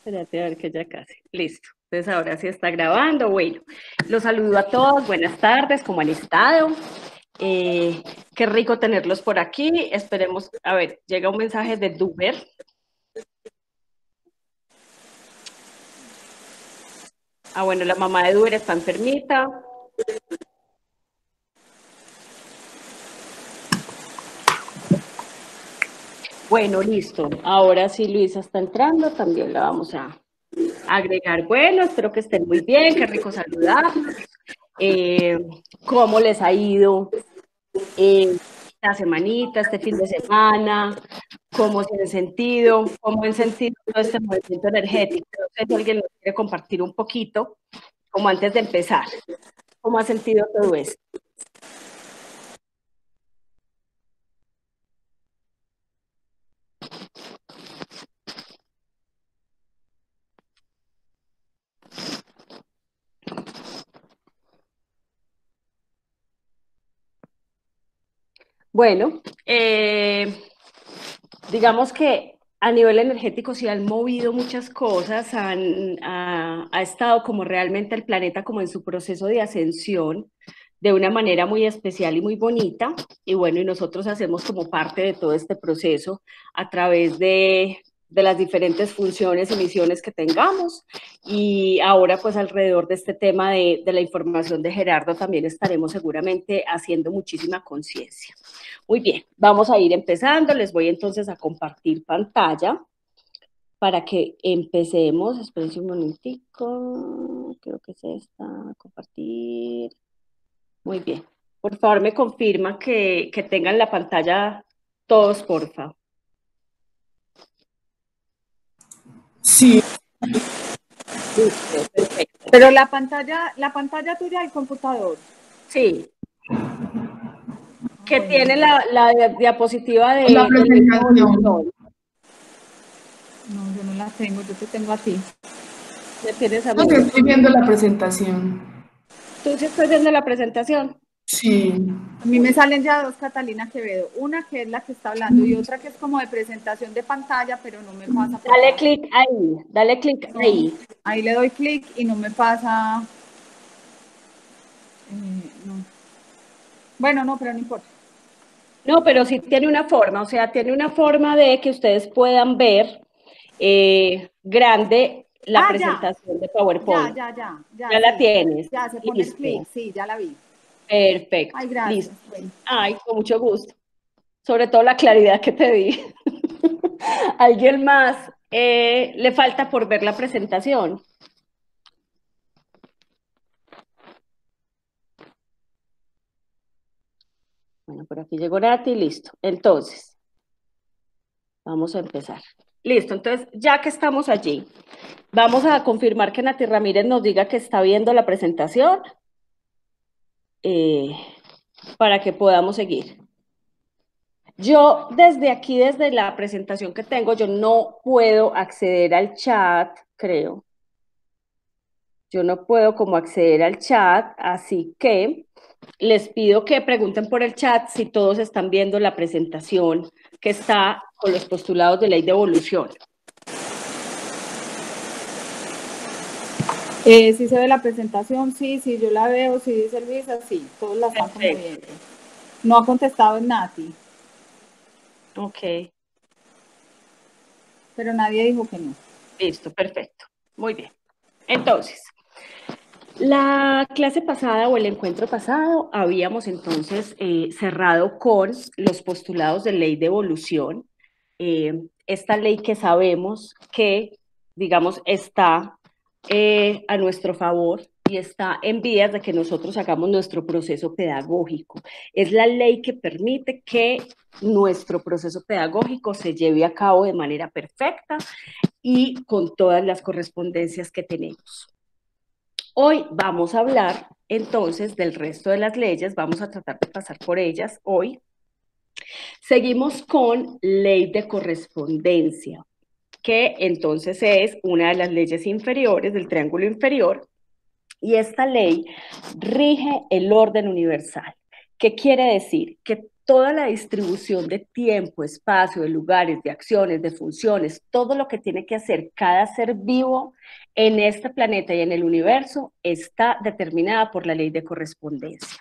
Espérate a ver que ya casi. Listo. Entonces ahora sí está grabando. Bueno, los saludo a todos. Buenas tardes. ¿Cómo han estado? Qué rico tenerlos por aquí. Esperemos, a ver, llega un mensaje de Duber. Ah, bueno, la mamá de Duber está enfermita. Bueno, listo. Ahora sí Luisa está entrando. También la vamos a agregar. Bueno, espero que estén muy bien. Qué rico saludarlos. ¿Cómo les ha ido esta semanita, este fin de semana? ¿Cómo se han sentido? ¿Cómo han sentido todo este movimiento energético? No sé si alguien nos quiere compartir un poquito, como antes de empezar. ¿Cómo ha sentido todo esto? Bueno, digamos que a nivel energético sí han movido muchas cosas, ha estado como realmente el planeta como en su proceso de ascensión de una manera muy especial y muy bonita, y bueno, y nosotros hacemos como parte de todo este proceso a través de las diferentes funciones y misiones que tengamos, y ahora pues alrededor de este tema de la información de Gerardo también estaremos seguramente haciendo muchísima conciencia. Muy bien, vamos a ir empezando. Les voy entonces a compartir pantalla para que empecemos. Espérense un momentico. Creo que es esta. Compartir. Muy bien. Por favor, me confirma que tengan la pantalla todos, porfa. Sí. Listo, perfecto. Pero la pantalla tuya del computador. Sí. Que tiene la diapositiva de la presentación. No, yo no la tengo, yo te tengo a ti. ¿Me tienes a mí? No, estoy viendo la presentación. ¿Tú sí estás viendo la presentación? Sí. A mí me salen ya dos Catalina Quevedo, una que es la que está hablando y otra que es como de presentación de pantalla, pero no me pasa. Dale clic ahí, dale clic ahí. Ahí le doy clic y no me pasa. No. Bueno, no, pero no importa. No, pero sí tiene una forma, o sea, tiene una forma de que ustedes puedan ver grande la presentación de PowerPoint. Ya Ya la tienes. Ya se pone el clic, sí, ya la vi. Perfecto. Ay, gracias. Listo. Ay, con mucho gusto. Sobre todo la claridad que te di. ¿Alguien más le falta por ver la presentación? Bueno, por aquí llegó Nati, listo. Entonces, vamos a empezar. Listo, entonces, ya que estamos allí, vamos a confirmar que Nati Ramírez nos diga que está viendo la presentación para que podamos seguir. Yo desde aquí, desde la presentación que tengo, yo no puedo acceder al chat, creo. Yo no puedo como acceder al chat, así que les pido que pregunten por el chat si todos están viendo la presentación que está con los postulados de ley de evolución. Sí se ve la presentación, sí, yo la veo, sí dice Luisa, sí, todos la están como viendo. No ha contestado en Nati. Ok. Pero nadie dijo que no. Listo, perfecto. Muy bien. Entonces, la clase pasada o el encuentro pasado habíamos entonces cerrado con los postulados de ley de evolución. Esta ley que sabemos que, digamos, está a nuestro favor y está en vías de que nosotros hagamos nuestro proceso pedagógico. Es la ley que permite que nuestro proceso pedagógico se lleve a cabo de manera perfecta y con todas las correspondencias que tenemos. Hoy vamos a hablar entonces del resto de las leyes, vamos a tratar de pasar por ellas hoy. Seguimos con ley de correspondencia, que entonces es una de las leyes inferiores del triángulo inferior, y esta ley rige el orden universal. ¿Qué quiere decir? Que toda la distribución de tiempo, espacio, de lugares, de acciones, de funciones, todo lo que tiene que hacer cada ser vivo en este planeta y en el universo está determinada por la ley de correspondencia.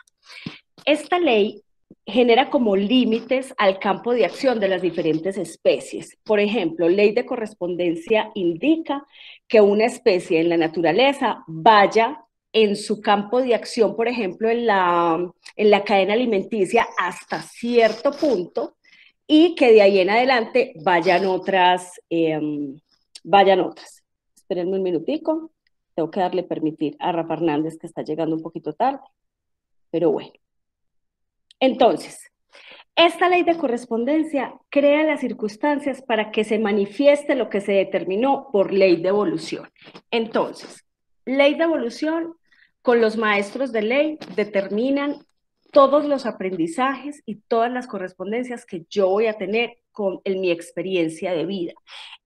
Esta ley genera como límites al campo de acción de las diferentes especies. Por ejemplo, ley de correspondencia indica que una especie en la naturaleza vaya en su campo de acción, por ejemplo, en la cadena alimenticia hasta cierto punto y que de ahí en adelante vayan otras. Espérenme un minutico, tengo que darle permitir a Rafa Hernández que está llegando un poquito tarde, pero bueno. Entonces, esta ley de correspondencia crea las circunstancias para que se manifieste lo que se determinó por ley de evolución. Entonces, ley de evolución, con los maestros de ley, determinan todos los aprendizajes y todas las correspondencias que yo voy a tener en mi experiencia de vida.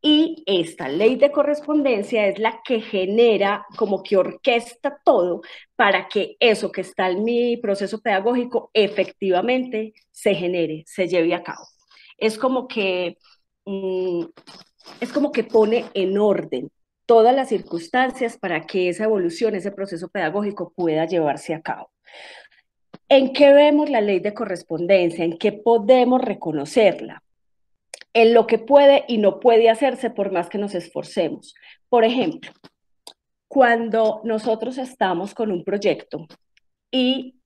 Y esta ley de correspondencia es la que genera, como que orquesta todo para que eso que está en mi proceso pedagógico efectivamente se genere, se lleve a cabo. Es como que pone en orden todas las circunstancias para que esa evolución, ese proceso pedagógico pueda llevarse a cabo. ¿En qué vemos la ley de correspondencia? ¿En qué podemos reconocerla? En lo que puede y no puede hacerse por más que nos esforcemos. Por ejemplo, cuando nosotros estamos con un proyecto y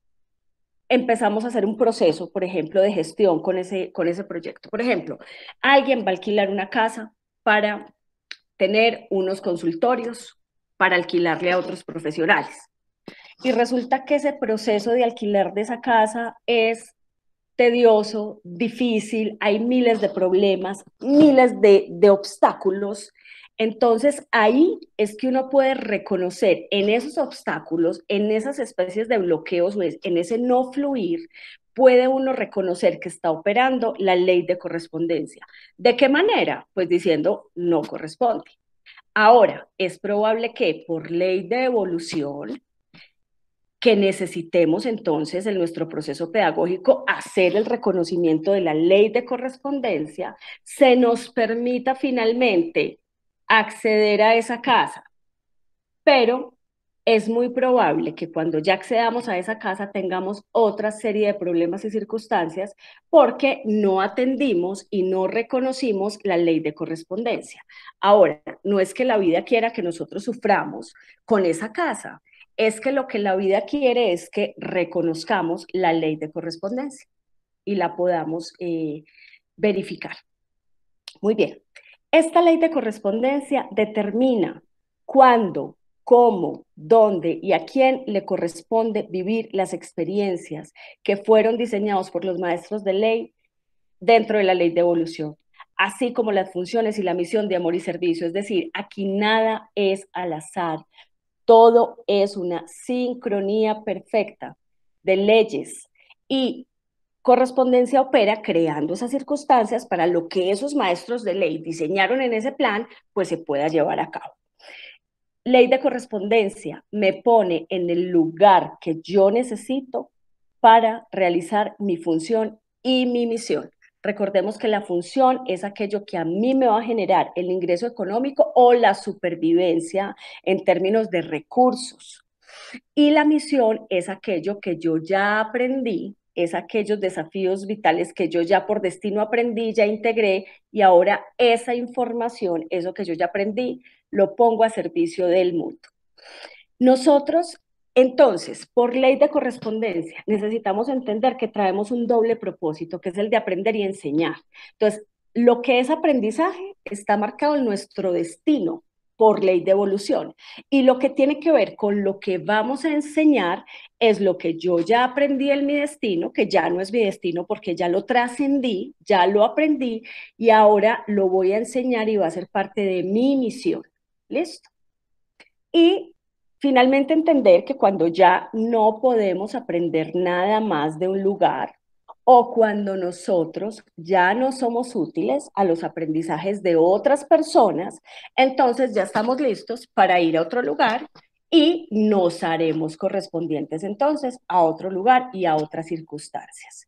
empezamos a hacer un proceso, por ejemplo, de gestión con ese proyecto. Por ejemplo, alguien va a alquilar una casa para tener unos consultorios para alquilarle a otros profesionales. Y resulta que ese proceso de alquiler de esa casa es tedioso, difícil, hay miles de problemas, miles de obstáculos. Entonces ahí es que uno puede reconocer en esos obstáculos, en esas especies de bloqueos, en ese no fluir, puede uno reconocer que está operando la ley de correspondencia. ¿De qué manera? Pues diciendo no corresponde. Ahora, es probable que por ley de evolución, que necesitemos entonces en nuestro proceso pedagógico hacer el reconocimiento de la ley de correspondencia, se nos permita finalmente acceder a esa casa. Pero es muy probable que cuando ya accedamos a esa casa tengamos otra serie de problemas y circunstancias porque no atendimos y no reconocimos la ley de correspondencia. Ahora, no es que la vida quiera que nosotros suframos con esa casa, es que lo que la vida quiere es que reconozcamos la ley de correspondencia y la podamos verificar. Muy bien. Esta ley de correspondencia determina cuándo, cómo, dónde y a quién le corresponde vivir las experiencias que fueron diseñados por los maestros de ley dentro de la ley de evolución, así como las funciones y la misión de amor y servicio. Es decir, aquí nada es al azar, todo es una sincronía perfecta de leyes y correspondencia opera creando esas circunstancias para lo que esos maestros de ley diseñaron en ese plan, pues se pueda llevar a cabo. Ley de correspondencia me pone en el lugar que yo necesito para realizar mi función y mi misión. Recordemos que la función es aquello que a mí me va a generar el ingreso económico o la supervivencia en términos de recursos. Y la misión es aquello que yo ya aprendí, es aquellos desafíos vitales que yo ya por destino aprendí, ya integré, y ahora esa información, eso que yo ya aprendí, lo pongo a servicio del mundo. Nosotros, entonces, por ley de correspondencia, necesitamos entender que traemos un doble propósito, que es el de aprender y enseñar. Entonces, lo que es aprendizaje está marcado en nuestro destino por ley de evolución. Y lo que tiene que ver con lo que vamos a enseñar es lo que yo ya aprendí en mi destino, que ya no es mi destino porque ya lo trascendí, ya lo aprendí y ahora lo voy a enseñar y va a ser parte de mi misión. ¿Listo? Y finalmente entender que cuando ya no podemos aprender nada más de un lugar o cuando nosotros ya no somos útiles a los aprendizajes de otras personas, entonces ya estamos listos para ir a otro lugar y nos haremos correspondientes entonces a otro lugar y a otras circunstancias.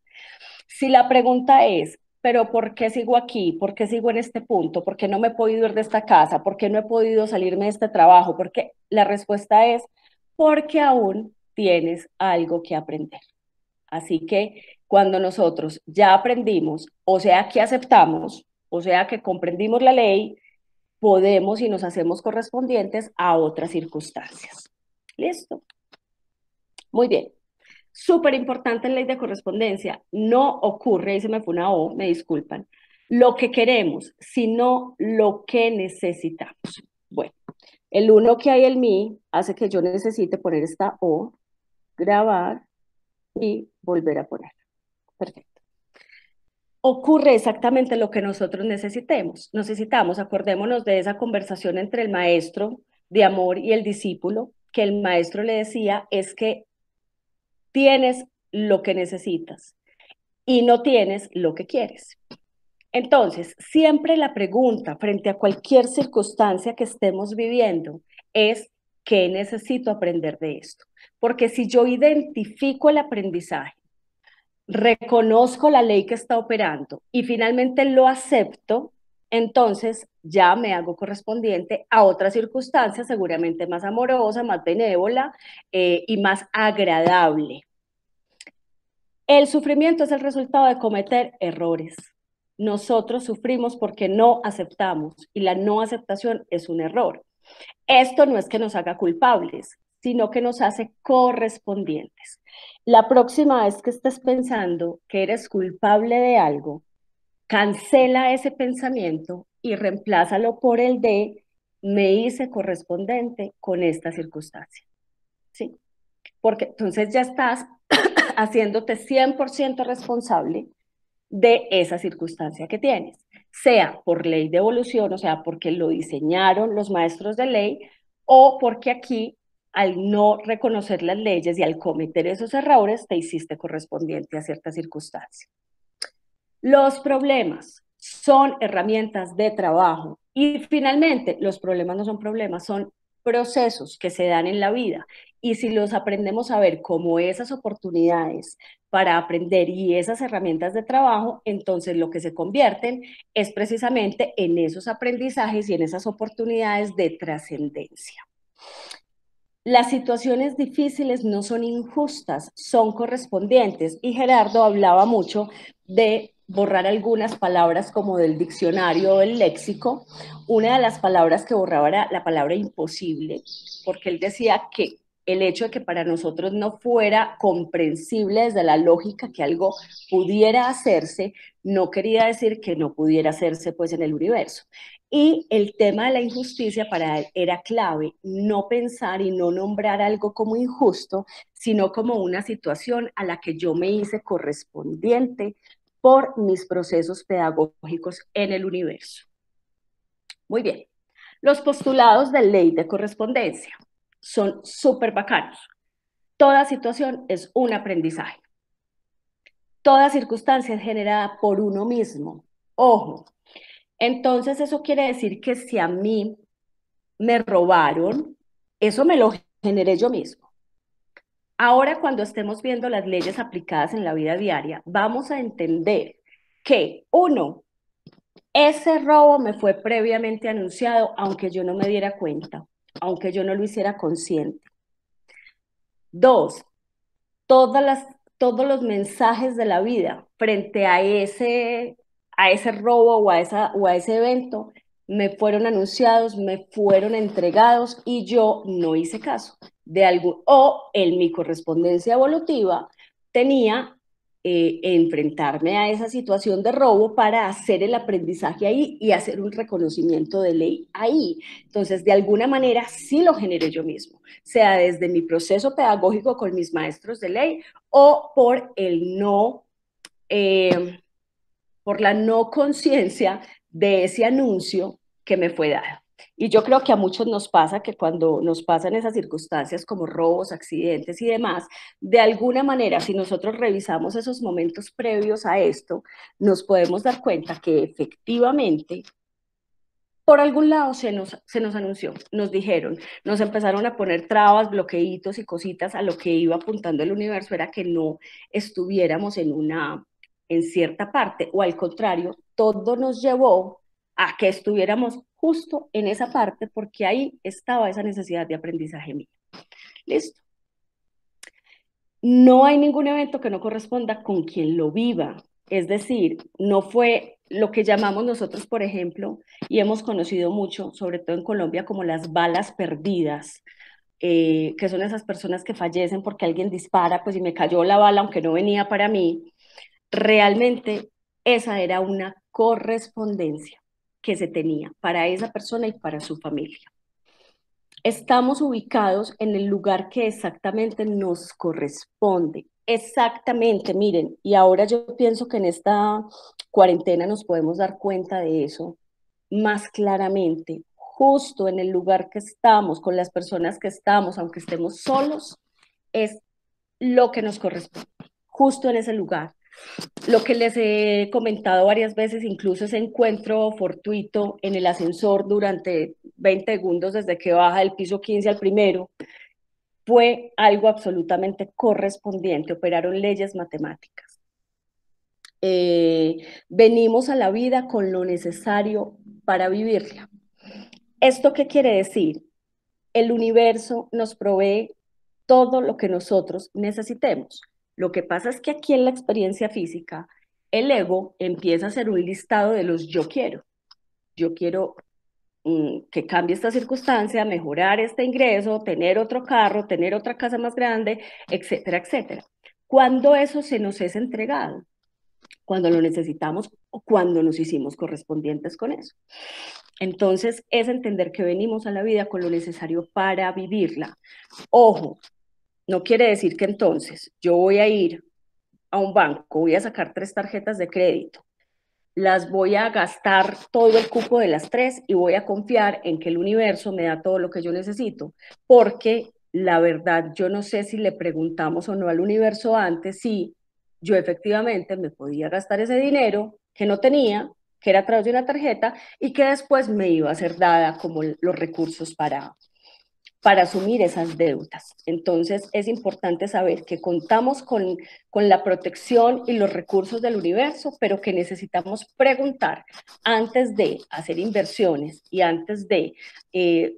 Si la pregunta es, pero ¿por qué sigo aquí? ¿Por qué sigo en este punto? ¿Por qué no me he podido ir de esta casa? ¿Por qué no he podido salirme de este trabajo? Porque la respuesta es porque aún tienes algo que aprender. Así que cuando nosotros ya aprendimos, o sea que aceptamos, o sea que comprendimos la ley, podemos y nos hacemos correspondientes a otras circunstancias. ¿Listo? Muy bien. Súper importante en ley de correspondencia, no ocurre, ahí se me fue una O, me disculpan, lo que queremos, sino lo que necesitamos. Bueno, el uno que hay en mí hace que yo necesite poner esta O, grabar y volver a poner. Perfecto. Ocurre exactamente lo que nosotros necesitamos, acordémonos de esa conversación entre el maestro de amor y el discípulo, que el maestro le decía es que tienes lo que necesitas y no tienes lo que quieres. Entonces, siempre la pregunta frente a cualquier circunstancia que estemos viviendo es, ¿qué necesito aprender de esto? Porque si yo identifico el aprendizaje, reconozco la ley que está operando y finalmente lo acepto, entonces ya me hago correspondiente a otra circunstancia seguramente más amorosa, más benévola y más agradable. El sufrimiento es el resultado de cometer errores. Nosotros sufrimos porque no aceptamos y la no aceptación es un error. Esto no es que nos haga culpables, sino que nos hace correspondientes. La próxima vez que estés pensando que eres culpable de algo, cancela ese pensamiento y reemplázalo por el de me hice correspondiente con esta circunstancia. ¿Sí? Porque entonces ya estás haciéndote 100% responsable de esa circunstancia que tienes, sea por ley de evolución, o sea, porque lo diseñaron los maestros de ley, o porque aquí, al no reconocer las leyes y al cometer esos errores, te hiciste correspondiente a cierta circunstancia. Los problemas son herramientas de trabajo y finalmente los problemas no son problemas, son procesos que se dan en la vida y si los aprendemos a ver como esas oportunidades para aprender y esas herramientas de trabajo, entonces lo que se convierten es precisamente en esos aprendizajes y en esas oportunidades de trascendencia. Las situaciones difíciles no son injustas, son correspondientes. Y Gerardo hablaba mucho de borrar algunas palabras como del diccionario o del léxico. Una de las palabras que borraba era la palabra imposible, porque él decía que el hecho de que para nosotros no fuera comprensible desde la lógica que algo pudiera hacerse, no quería decir que no pudiera hacerse pues en el universo. Y el tema de la injusticia para él era clave, no pensar y no nombrar algo como injusto, sino como una situación a la que yo me hice correspondiente por mis procesos pedagógicos en el universo. Muy bien. Los postulados de ley de correspondencia son súper bacanos. Toda situación es un aprendizaje. Toda circunstancia es generada por uno mismo. Ojo, entonces eso quiere decir que si a mí me robaron, eso me lo generé yo mismo. Ahora cuando estemos viendo las leyes aplicadas en la vida diaria, vamos a entender que, uno, ese robo me fue previamente anunciado, aunque yo no me diera cuenta, aunque yo no lo hiciera consciente. Dos, todos los mensajes de la vida frente a ese robo o a ese evento me fueron anunciados, me fueron entregados y yo no hice caso de algo. O en mi correspondencia evolutiva tenía enfrentarme a esa situación de robo para hacer el aprendizaje ahí y hacer un reconocimiento de ley ahí. Entonces, de alguna manera sí lo generé yo mismo, sea desde mi proceso pedagógico con mis maestros de ley o por el no, por la no conciencia de ese anuncio que me fue dado. Y yo creo que a muchos nos pasa que cuando nos pasan esas circunstancias como robos, accidentes y demás, de alguna manera, si nosotros revisamos esos momentos previos a esto, nos podemos dar cuenta que efectivamente por algún lado se nos anunció, nos dijeron, nos empezaron a poner trabas, bloqueitos y cositas a lo que iba apuntando el universo, era que no estuviéramos en una en cierta parte, o al contrario, todo nos llevó a que estuviéramos justo en esa parte porque ahí estaba esa necesidad de aprendizaje mía. ¿Listo? No hay ningún evento que no corresponda con quien lo viva. Es decir, no fue lo que llamamos nosotros, por ejemplo, y hemos conocido mucho, sobre todo en Colombia, como las balas perdidas, que son esas personas que fallecen porque alguien dispara, pues y me cayó la bala aunque no venía para mí. Realmente esa era una correspondencia que se tenía para esa persona y para su familia. Estamos ubicados en el lugar que exactamente nos corresponde. Exactamente, miren, y ahora yo pienso que en esta cuarentena nos podemos dar cuenta de eso más claramente. Justo en el lugar que estamos, con las personas que estamos, aunque estemos solos, es lo que nos corresponde. Justo en ese lugar. Lo que les he comentado varias veces, incluso ese encuentro fortuito en el ascensor durante 20 segundos desde que baja del piso 15 al primero, fue algo absolutamente correspondiente, operaron leyes matemáticas. Venimos a la vida con lo necesario para vivirla. ¿Esto qué quiere decir? El universo nos provee todo lo que nosotros necesitemos. Lo que pasa es que aquí en la experiencia física, el ego empieza a hacer un listado de los yo quiero. Yo quiero que cambie esta circunstancia, mejorar este ingreso, tener otro carro, tener otra casa más grande, etcétera, etcétera. Cuando eso se nos es entregado, cuando lo necesitamos o cuando nos hicimos correspondientes con eso. Entonces, es entender que venimos a la vida con lo necesario para vivirla. Ojo, no quiere decir que entonces yo voy a ir a un banco, voy a sacar 3 tarjetas de crédito, las voy a gastar todo el cupo de las 3 y voy a confiar en que el universo me da todo lo que yo necesito, porque la verdad yo no sé si le preguntamos o no al universo antes si yo efectivamente me podía gastar ese dinero que no tenía, que era a través de una tarjeta y que después me iba a ser dada como los recursos para asumir esas deudas. Entonces es importante saber que contamos con la protección y los recursos del universo, pero que necesitamos preguntar antes de hacer inversiones y antes de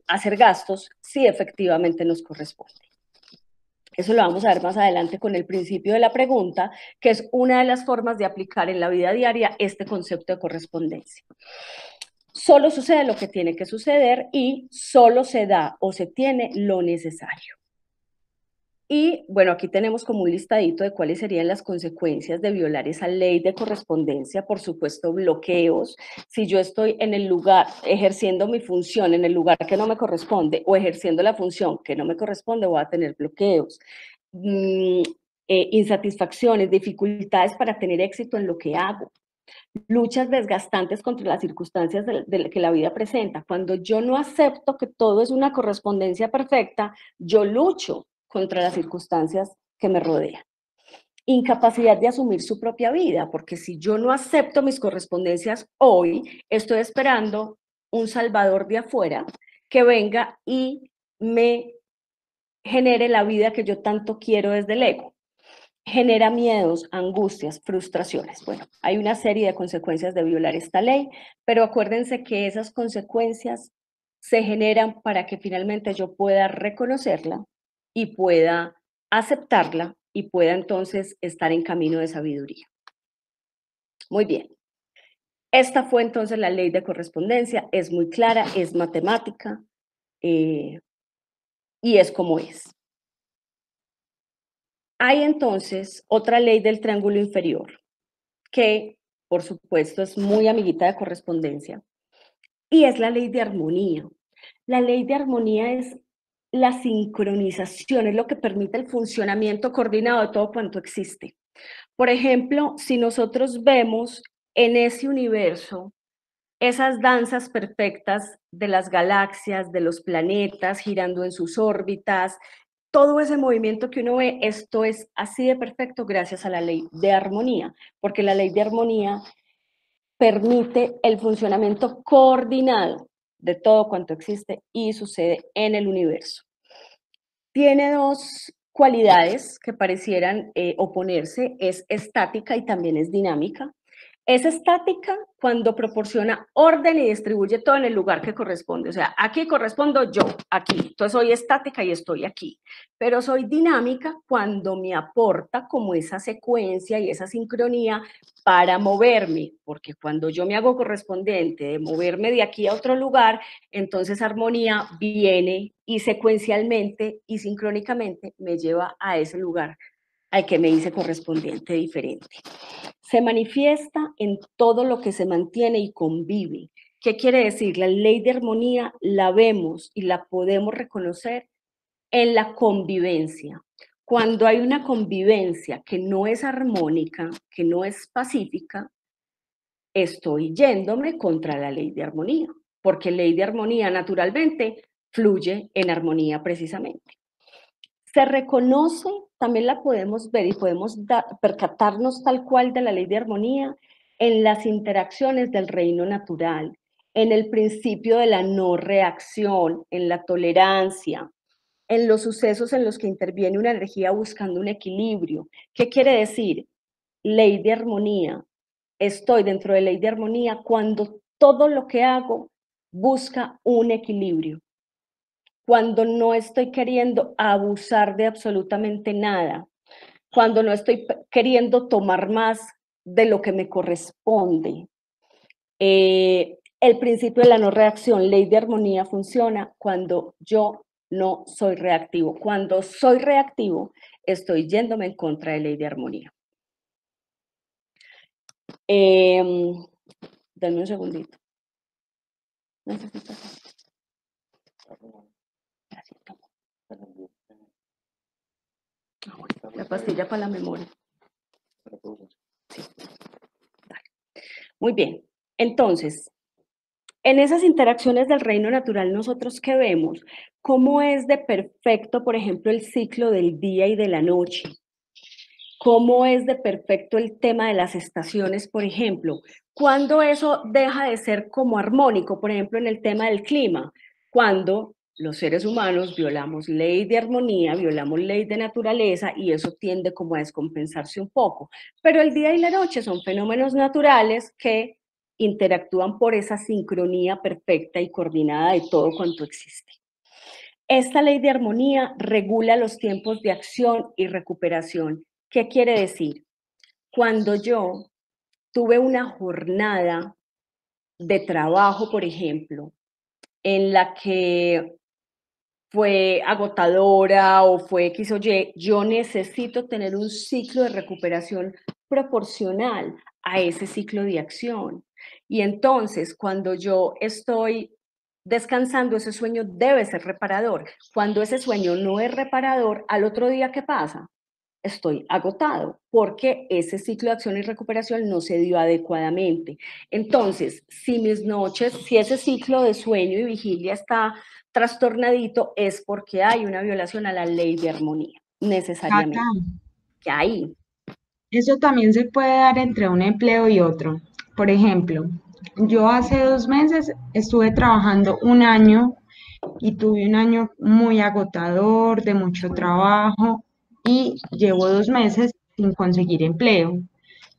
hacer gastos si efectivamente nos corresponde. Eso lo vamos a ver más adelante con el principio de la pregunta, que es una de las formas de aplicar en la vida diaria este concepto de correspondencia. Solo sucede lo que tiene que suceder y solo se da o se tiene lo necesario. Y bueno, aquí tenemos como un listadito de cuáles serían las consecuencias de violar esa ley de correspondencia. Por supuesto, bloqueos. Si yo estoy en el lugar, ejerciendo mi función en el lugar que no me corresponde o ejerciendo la función que no me corresponde, voy a tener bloqueos. Insatisfacciones, dificultades para tener éxito en lo que hago. Luchas desgastantes contra las circunstancias que la vida presenta. Cuando yo no acepto que todo es una correspondencia perfecta, yo lucho contra las circunstancias que me rodean. Incapacidad de asumir su propia vida, porque si yo no acepto mis correspondencias hoy, estoy esperando un salvador de afuera que venga y me genere la vida que yo tanto quiero desde el ego. Genera miedos, angustias, frustraciones. Bueno, hay una serie de consecuencias de violar esta ley, pero acuérdense que esas consecuencias se generan para que finalmente yo pueda reconocerla y pueda aceptarla y pueda entonces estar en camino de sabiduría. Muy bien. Esta fue entonces la ley de correspondencia, es muy clara, es matemática y es como es. Hay entonces otra ley del triángulo inferior, que por supuesto es muy amiguita de correspondencia, y es la ley de armonía. La ley de armonía es la sincronización, es lo que permite el funcionamiento coordinado de todo cuanto existe. Por ejemplo, si nosotros vemos en ese universo esas danzas perfectas de las galaxias, de los planetas girando en sus órbitas, todo ese movimiento que uno ve, esto es así de perfecto gracias a la ley de armonía, porque la ley de armonía permite el funcionamiento coordinado de todo cuanto existe y sucede en el universo. Tiene dos cualidades que parecieran oponerse, es estática y también es dinámica. Es estática cuando proporciona orden y distribuye todo en el lugar que corresponde. O sea, aquí correspondo yo, aquí. Entonces soy estática y estoy aquí. Pero soy dinámica cuando me aporta como esa secuencia y esa sincronía para moverme. Porque cuando yo me hago correspondiente de moverme de aquí a otro lugar, entonces armonía viene y secuencialmente y sincrónicamente me lleva a ese lugar al que me hice correspondiente diferente. Se manifiesta en todo lo que se mantiene y convive. ¿Qué quiere decir? La ley de armonía la vemos y la podemos reconocer en la convivencia. Cuando hay una convivencia que no es armónica, que no es pacífica, estoy yéndome contra la ley de armonía, porque ley de armonía naturalmente fluye en armonía precisamente. Se reconoce, también la podemos ver y podemos percatarnos tal cual de la ley de armonía en las interacciones del reino natural, en el principio de la no reacción, en la tolerancia, en los sucesos en los que interviene una energía buscando un equilibrio. ¿Qué quiere decir? Ley de armonía. Estoy dentro de ley de armonía cuando todo lo que hago busca un equilibrio, cuando no estoy queriendo abusar de absolutamente nada, cuando no estoy queriendo tomar más de lo que me corresponde. El principio de la no reacción, ley de armonía, funciona cuando yo no soy reactivo. Cuando soy reactivo, estoy yéndome en contra de ley de armonía. Denme un segundito. Necesito. La pastilla para la memoria. Sí. Vale. Muy bien. Entonces, en esas interacciones del reino natural, nosotros ¿qué vemos? ¿Cómo es de perfecto, por ejemplo, el ciclo del día y de la noche? ¿Cómo es de perfecto el tema de las estaciones, por ejemplo? ¿Cuándo eso deja de ser como armónico, por ejemplo, en el tema del clima? Cuando los seres humanos violamos ley de armonía, violamos ley de naturaleza y eso tiende como a descompensarse un poco. Pero el día y la noche son fenómenos naturales que interactúan por esa sincronía perfecta y coordinada de todo cuanto existe. Esta ley de armonía regula los tiempos de acción y recuperación. ¿Qué quiere decir? Cuando yo tuve una jornada de trabajo, por ejemplo, en la que fue agotadora o fue X o Y, yo necesito tener un ciclo de recuperación proporcional a ese ciclo de acción. Y entonces, cuando yo estoy descansando, ese sueño debe ser reparador. Cuando ese sueño no es reparador, al otro día, ¿qué pasa? Estoy agotado porque ese ciclo de acción y recuperación no se dio adecuadamente. Entonces, si mis noches, si ese ciclo de sueño y vigilia está trastornadito, es porque hay una violación a la ley de armonía, necesariamente. Cata, Que hay. eso también se puede dar entre un empleo y otro. Por ejemplo, yo hace 2 meses estuve trabajando un año y tuve un año muy agotador, de mucho trabajo, y llevo 2 meses sin conseguir empleo.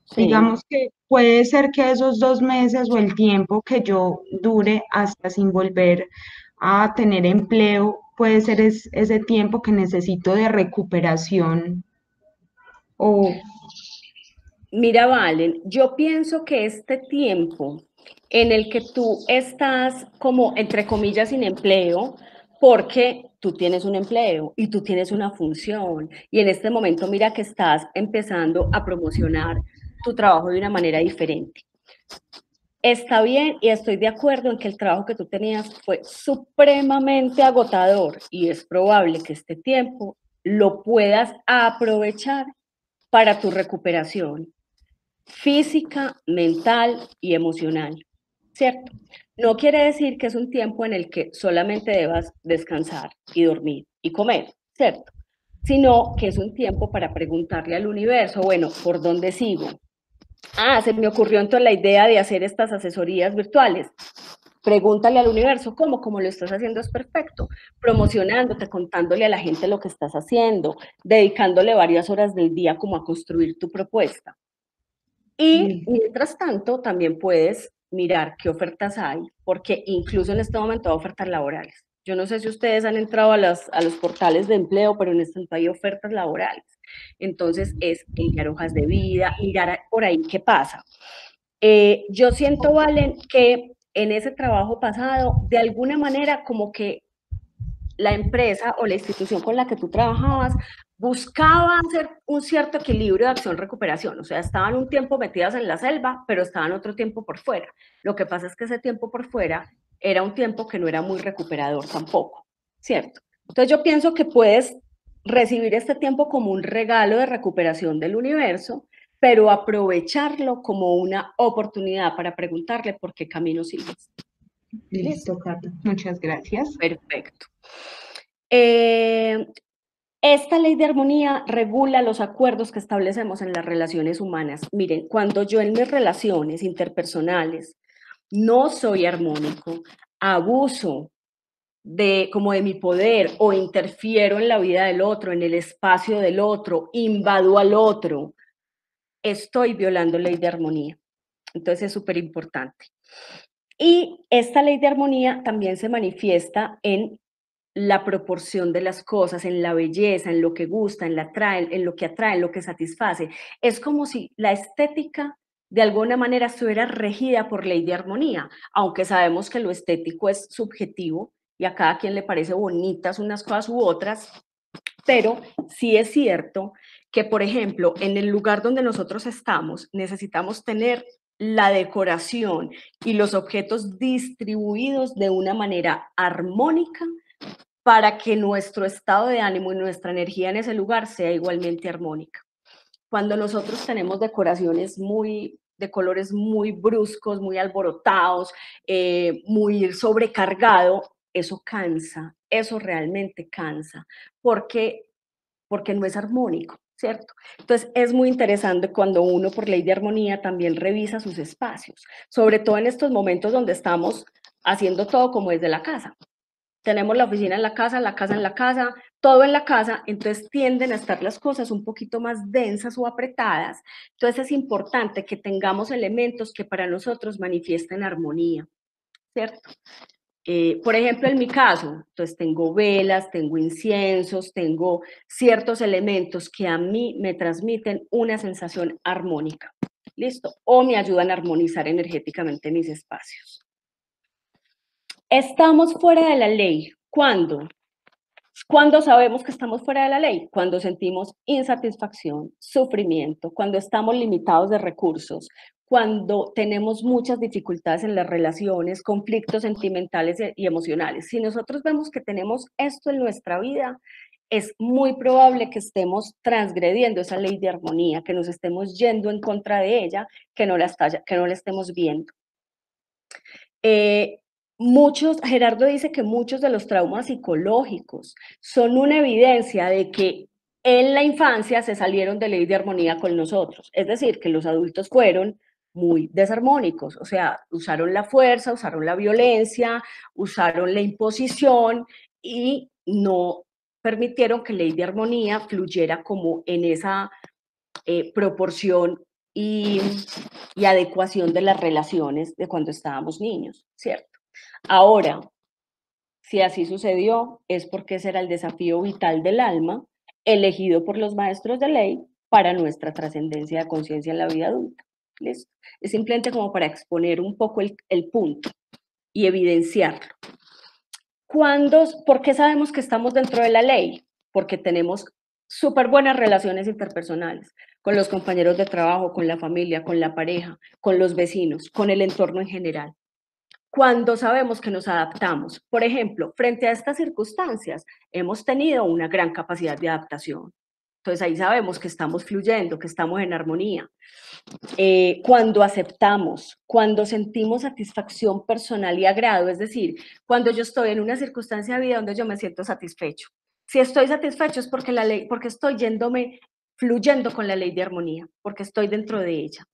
Sí. Digamos que puede ser que esos 2 meses o el tiempo que yo dure hasta sin volver a tener empleo, puede ser ese tiempo que necesito de recuperación. O Mira, Valen, yo pienso que este tiempo en el que tú estás como, entre comillas, sin empleo, porque tú tienes un empleo y tú tienes una función, y en este momento mira que estás empezando a promocionar tu trabajo de una manera diferente. Está bien y estoy de acuerdo en que el trabajo que tú tenías fue supremamente agotador y es probable que este tiempo lo puedas aprovechar para tu recuperación física, mental y emocional, ¿cierto? No quiere decir que es un tiempo en el que solamente debas descansar y dormir y comer, ¿cierto? Sino que es un tiempo para preguntarle al universo, bueno, ¿por dónde sigo? Se me ocurrió entonces la idea de hacer estas asesorías virtuales. Pregúntale al universo cómo, como lo estás haciendo es perfecto, promocionándote, contándole a la gente lo que estás haciendo, dedicándole varias horas del día como a construir tu propuesta. Y mientras tanto, también puedes mirar qué ofertas hay, porque incluso en este momento hay ofertas laborales. Yo no sé si ustedes han entrado a los portales de empleo, pero en este momento hay ofertas laborales. Entonces, es enviar hojas de vida, mirar por ahí qué pasa. Yo siento, Valen, que en ese trabajo pasado, de alguna manera, como que la empresa o la institución con la que tú trabajabas buscaba hacer un cierto equilibrio de acción-recuperación, o sea, estaban un tiempo metidas en la selva, pero estaban otro tiempo por fuera. Lo que pasa es que ese tiempo por fuera era un tiempo que no era muy recuperador tampoco, ¿cierto? Entonces yo pienso que puedes recibir este tiempo como un regalo de recuperación del universo, pero aprovecharlo como una oportunidad para preguntarle por qué camino sigues. Listo, Cata. Muchas gracias. Perfecto. Esta ley de armonía regula los acuerdos que establecemos en las relaciones humanas. Miren, cuando yo en mis relaciones interpersonales no soy armónico, abuso como de mi poder o interfiero en la vida del otro, en el espacio del otro, invado al otro, estoy violando ley de armonía. Entonces es súper importante. Y esta ley de armonía también se manifiesta en la proporción de las cosas, en la belleza, en lo que gusta, en lo que atrae, en lo que satisface. Es como si la estética de alguna manera estuviera regida por ley de armonía, aunque sabemos que lo estético es subjetivo y a cada quien le parece bonitas unas cosas u otras, pero sí es cierto que, por ejemplo, en el lugar donde nosotros estamos, necesitamos tener la decoración y los objetos distribuidos de una manera armónica para que nuestro estado de ánimo y nuestra energía en ese lugar sea igualmente armónica. Cuando nosotros tenemos decoraciones de colores muy bruscos, muy alborotados, muy sobrecargado, eso cansa, eso realmente cansa, porque no es armónico, ¿cierto? Entonces es muy interesante cuando uno por ley de armonía también revisa sus espacios, sobre todo en estos momentos donde estamos haciendo todo como desde la casa. Tenemos la oficina en la casa en la casa, todo en la casa, entonces tienden a estar las cosas un poquito más densas o apretadas. Entonces es importante que tengamos elementos que para nosotros manifiesten armonía, ¿cierto? Por ejemplo, en mi caso, entonces tengo velas, tengo inciensos, tengo ciertos elementos que a mí me transmiten una sensación armónica, ¿listo? O me ayudan a armonizar energéticamente mis espacios. Estamos fuera de la ley. ¿Cuándo? ¿Cuándo sabemos que estamos fuera de la ley? Cuando sentimos insatisfacción, sufrimiento, cuando estamos limitados de recursos, cuando tenemos muchas dificultades en las relaciones, conflictos sentimentales y emocionales. Si nosotros vemos que tenemos esto en nuestra vida, es muy probable que estemos transgrediendo esa ley de armonía, que nos estemos yendo en contra de ella, que no la estemos viendo. Gerardo dice que muchos de los traumas psicológicos son una evidencia de que en la infancia se salieron de ley de armonía con nosotros, es decir, que los adultos fueron muy desarmónicos, o sea, usaron la fuerza, usaron la violencia, usaron la imposición y no permitieron que ley de armonía fluyera como en esa proporción y adecuación de las relaciones de cuando estábamos niños, ¿cierto? Ahora, si así sucedió, es porque ese era el desafío vital del alma, elegido por los maestros de ley para nuestra trascendencia de conciencia en la vida adulta. ¿Listo? Es simplemente como para exponer un poco el punto y evidenciarlo. ¿Por qué sabemos que estamos dentro de la ley? Porque tenemos súper buenas relaciones interpersonales con los compañeros de trabajo, con la familia, con la pareja, con los vecinos, con el entorno en general. Cuando sabemos que nos adaptamos, por ejemplo, frente a estas circunstancias, hemos tenido una gran capacidad de adaptación. Entonces ahí sabemos que estamos fluyendo, que estamos en armonía. Cuando aceptamos, cuando sentimos satisfacción personal y agrado, es decir, cuando yo estoy en una circunstancia de vida donde yo me siento satisfecho. Si estoy satisfecho es porque estoy fluyendo con la ley de armonía, porque estoy dentro de ella.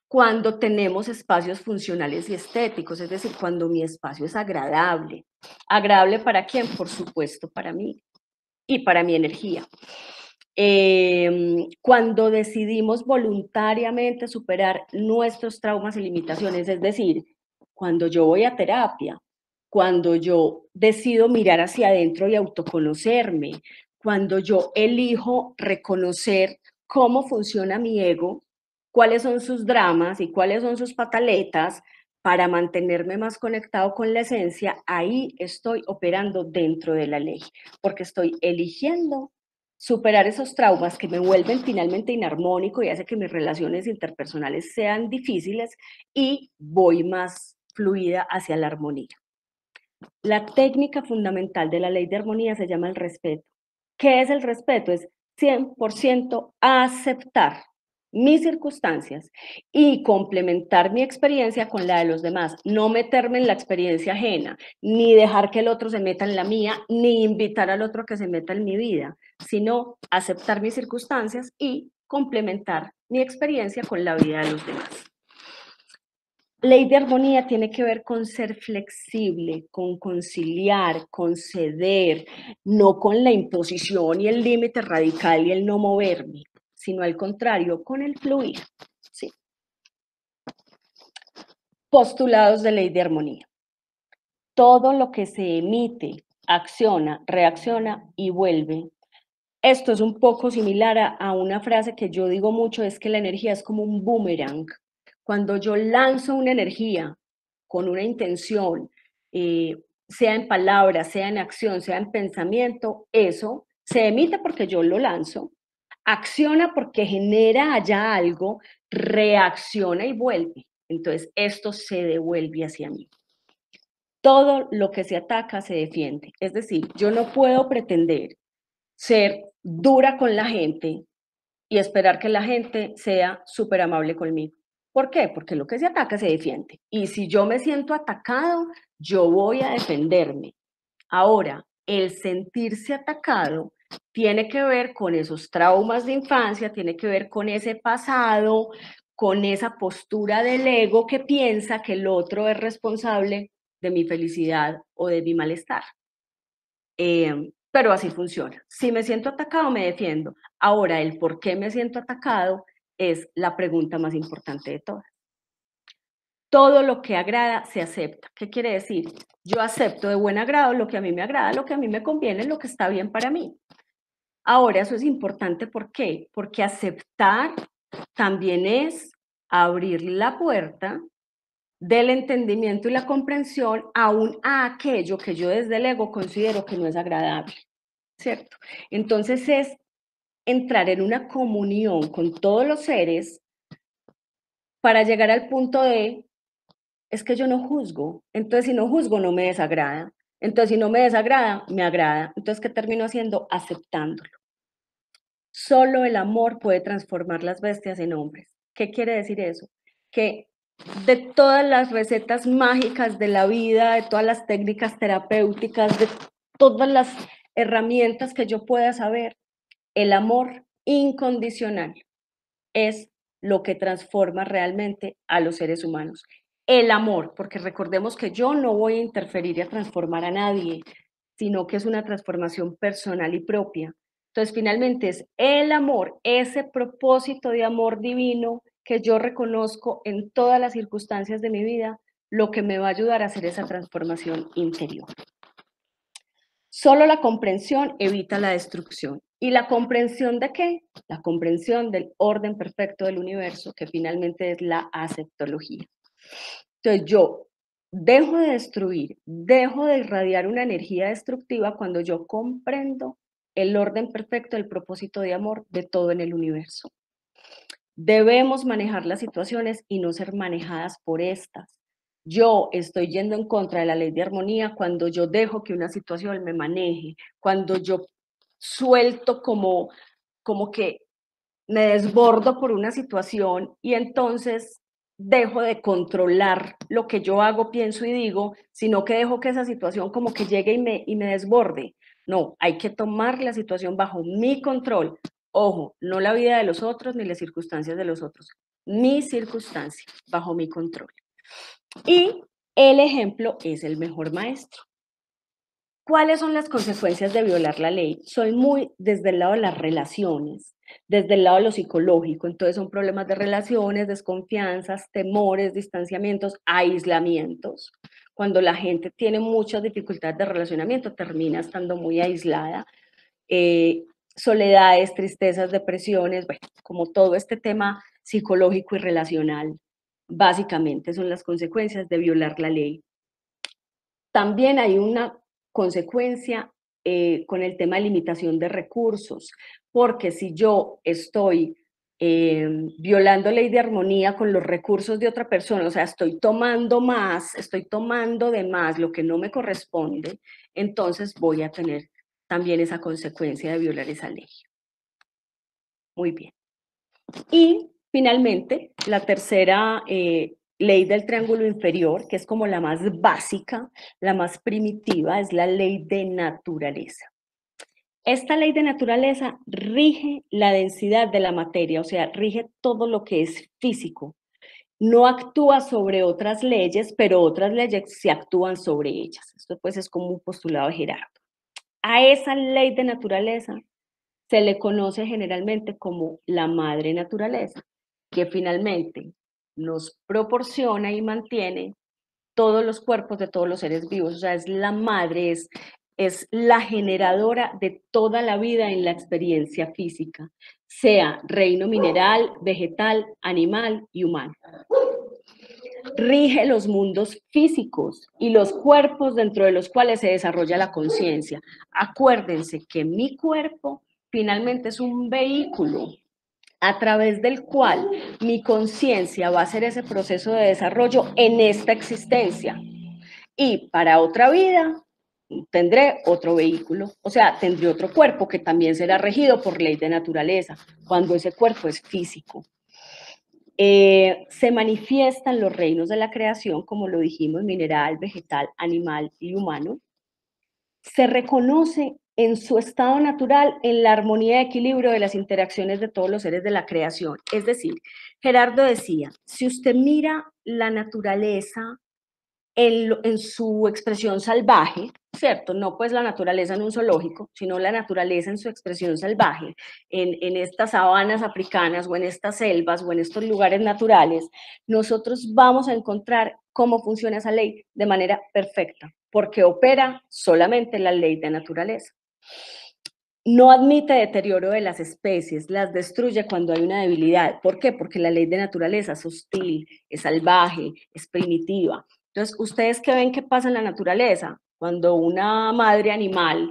Cuando tenemos espacios funcionales y estéticos, es decir, cuando mi espacio es agradable. ¿Agradable para quién? Por supuesto, para mí y para mi energía. Cuando decidimos voluntariamente superar nuestros traumas y limitaciones, es decir, cuando yo voy a terapia, cuando yo decido mirar hacia adentro y autoconocerme, cuando yo elijo reconocer cómo funciona mi ego, cuáles son sus dramas y cuáles son sus pataletas para mantenerme más conectado con la esencia, ahí estoy operando dentro de la ley, porque estoy eligiendo superar esos traumas que me vuelven finalmente inarmónico y hace que mis relaciones interpersonales sean difíciles y voy más fluida hacia la armonía. La técnica fundamental de la ley de armonía se llama el respeto. ¿Qué es el respeto? Es 100% aceptar mis circunstancias y complementar mi experiencia con la de los demás. No meterme en la experiencia ajena, ni dejar que el otro se meta en la mía, ni invitar al otro a que se meta en mi vida, sino aceptar mis circunstancias y complementar mi experiencia con la vida de los demás. Ley de armonía tiene que ver con ser flexible, con conciliar, con ceder, no con la imposición y el límite radical y el no moverme, sino al contrario, con el fluir. ¿Sí? Postulados de ley de armonía. Todo lo que se emite, acciona, reacciona y vuelve. Esto es un poco similar a una frase que yo digo mucho, es que la energía es como un boomerang. Cuando yo lanzo una energía con una intención, sea en palabras, sea en acción, sea en pensamiento, eso se emite porque yo lo lanzo, acciona porque genera allá algo, reacciona y vuelve. Entonces, esto se devuelve hacia mí. Todo lo que se ataca se defiende. Es decir, yo no puedo pretender ser dura con la gente y esperar que la gente sea súper amable conmigo. ¿Por qué? Porque lo que se ataca se defiende. Y si yo me siento atacado, yo voy a defenderme. Ahora, el sentirse atacado tiene que ver con esos traumas de infancia, tiene que ver con ese pasado, con esa postura del ego que piensa que el otro es responsable de mi felicidad o de mi malestar. Pero así funciona. Si me siento atacado, me defiendo. Ahora, el por qué me siento atacado es la pregunta más importante de todas. Todo lo que agrada se acepta. ¿Qué quiere decir? Yo acepto de buen agrado lo que a mí me agrada, lo que a mí me conviene, lo que está bien para mí. Ahora, eso es importante, ¿por qué? Porque aceptar también es abrir la puerta del entendimiento y la comprensión aún a aquello que yo desde el ego considero que no es agradable, ¿cierto? Entonces es entrar en una comunión con todos los seres para llegar al punto de, es que yo no juzgo, entonces si no juzgo no me desagrada, entonces si no me desagrada, me agrada, entonces ¿qué termino haciendo? Aceptándolo. Solo el amor puede transformar las bestias en hombres. ¿Qué quiere decir eso? Que de todas las recetas mágicas de la vida, de todas las técnicas terapéuticas, de todas las herramientas que yo pueda saber, el amor incondicional es lo que transforma realmente a los seres humanos. El amor, porque recordemos que yo no voy a interferir y a transformar a nadie, sino que es una transformación personal y propia. Entonces, finalmente es el amor, ese propósito de amor divino que yo reconozco en todas las circunstancias de mi vida, lo que me va a ayudar a hacer esa transformación interior. Solo la comprensión evita la destrucción. ¿Y la comprensión de qué? La comprensión del orden perfecto del universo, que finalmente es la aceptología. Entonces yo dejo de destruir, dejo de irradiar una energía destructiva cuando yo comprendo el orden perfecto del propósito de amor de todo en el universo. Debemos manejar las situaciones y no ser manejadas por estas. Yo estoy yendo en contra de la ley de armonía cuando yo dejo que una situación me maneje, cuando yo suelto como que me desbordo por una situación y entonces dejo de controlar lo que yo hago, pienso y digo, sino que dejo que esa situación como que llegue y me desborde. No, hay que tomar la situación bajo mi control. Ojo, no la vida de los otros ni las circunstancias de los otros, mi circunstancia, bajo mi control. Y el ejemplo es el mejor maestro. ¿Cuáles son las consecuencias de violar la ley? Soy muy desde el lado de las relaciones, desde el lado de lo psicológico. Entonces son problemas de relaciones, desconfianzas, temores, distanciamientos, aislamientos. Cuando la gente tiene muchas dificultades de relacionamiento, termina estando muy aislada. Soledades, tristezas, depresiones, bueno, como todo este tema psicológico y relacional, básicamente son las consecuencias de violar la ley. También hay una consecuencia con el tema de limitación de recursos, porque si yo estoy violando ley de armonía con los recursos de otra persona, o sea, estoy tomando de más lo que no me corresponde, entonces voy a tener también esa consecuencia de violar esa ley. Muy bien. Y finalmente, la tercera ley del triángulo inferior, que es como la más básica, la más primitiva, es la ley de naturaleza. Esta ley de naturaleza rige la densidad de la materia, o sea, rige todo lo que es físico. No actúa sobre otras leyes, pero otras leyes sí actúan sobre ellas. Esto pues es como un postulado de Gerardo. A esa ley de naturaleza se le conoce generalmente como la madre naturaleza, que finalmente nos proporciona y mantiene todos los cuerpos de todos los seres vivos. O sea, es la madre, es la generadora de toda la vida en la experiencia física, sea reino mineral, vegetal, animal y humano. Rige los mundos físicos y los cuerpos dentro de los cuales se desarrolla la conciencia. Acuérdense que mi cuerpo finalmente es un vehículo a través del cual mi conciencia va a hacer ese proceso de desarrollo en esta existencia. Y para otra vida tendré otro vehículo, o sea, tendré otro cuerpo que también será regido por ley de naturaleza, cuando ese cuerpo es físico. Se manifiestan los reinos de la creación, como lo dijimos, mineral, vegetal, animal y humano. Se reconoce en su estado natural, en la armonía y equilibrio de las interacciones de todos los seres de la creación. Es decir, Gerardo decía, si usted mira la naturaleza en su expresión salvaje, ¿cierto? No pues la naturaleza en un zoológico, sino la naturaleza en su expresión salvaje, en estas sabanas africanas o en estas selvas o en estos lugares naturales, nosotros vamos a encontrar cómo funciona esa ley de manera perfecta, porque opera solamente la ley de naturaleza. No admite deterioro de las especies, las destruye cuando hay una debilidad. ¿Por qué? Porque la ley de naturaleza es hostil, es salvaje, es primitiva. Entonces, ¿ustedes qué ven que pasa en la naturaleza? Cuando una madre animal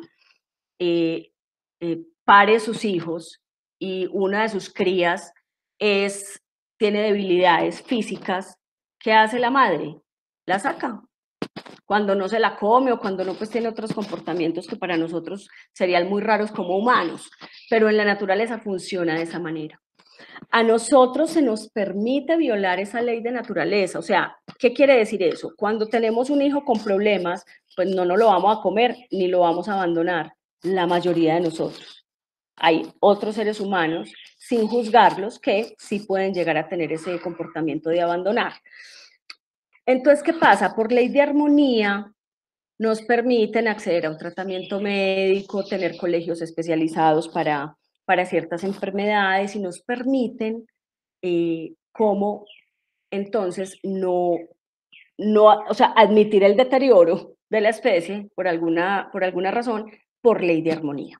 pare sus hijos y una de sus crías tiene debilidades físicas, ¿qué hace la madre? La saca. Cuando no se la come o cuando no, pues tiene otros comportamientos que para nosotros serían muy raros como humanos, pero en la naturaleza funciona de esa manera. A nosotros se nos permite violar esa ley de naturaleza, o sea, ¿qué quiere decir eso? Cuando tenemos un hijo con problemas, pues no nos lo vamos a comer ni lo vamos a abandonar, la mayoría de nosotros. Hay otros seres humanos, sin juzgarlos, que sí pueden llegar a tener ese comportamiento de abandonar. Entonces, ¿qué pasa? Por ley de armonía nos permiten acceder a un tratamiento médico, tener colegios especializados para ciertas enfermedades y nos permiten cómo entonces o sea, admitir el deterioro de la especie por alguna razón, por ley de armonía.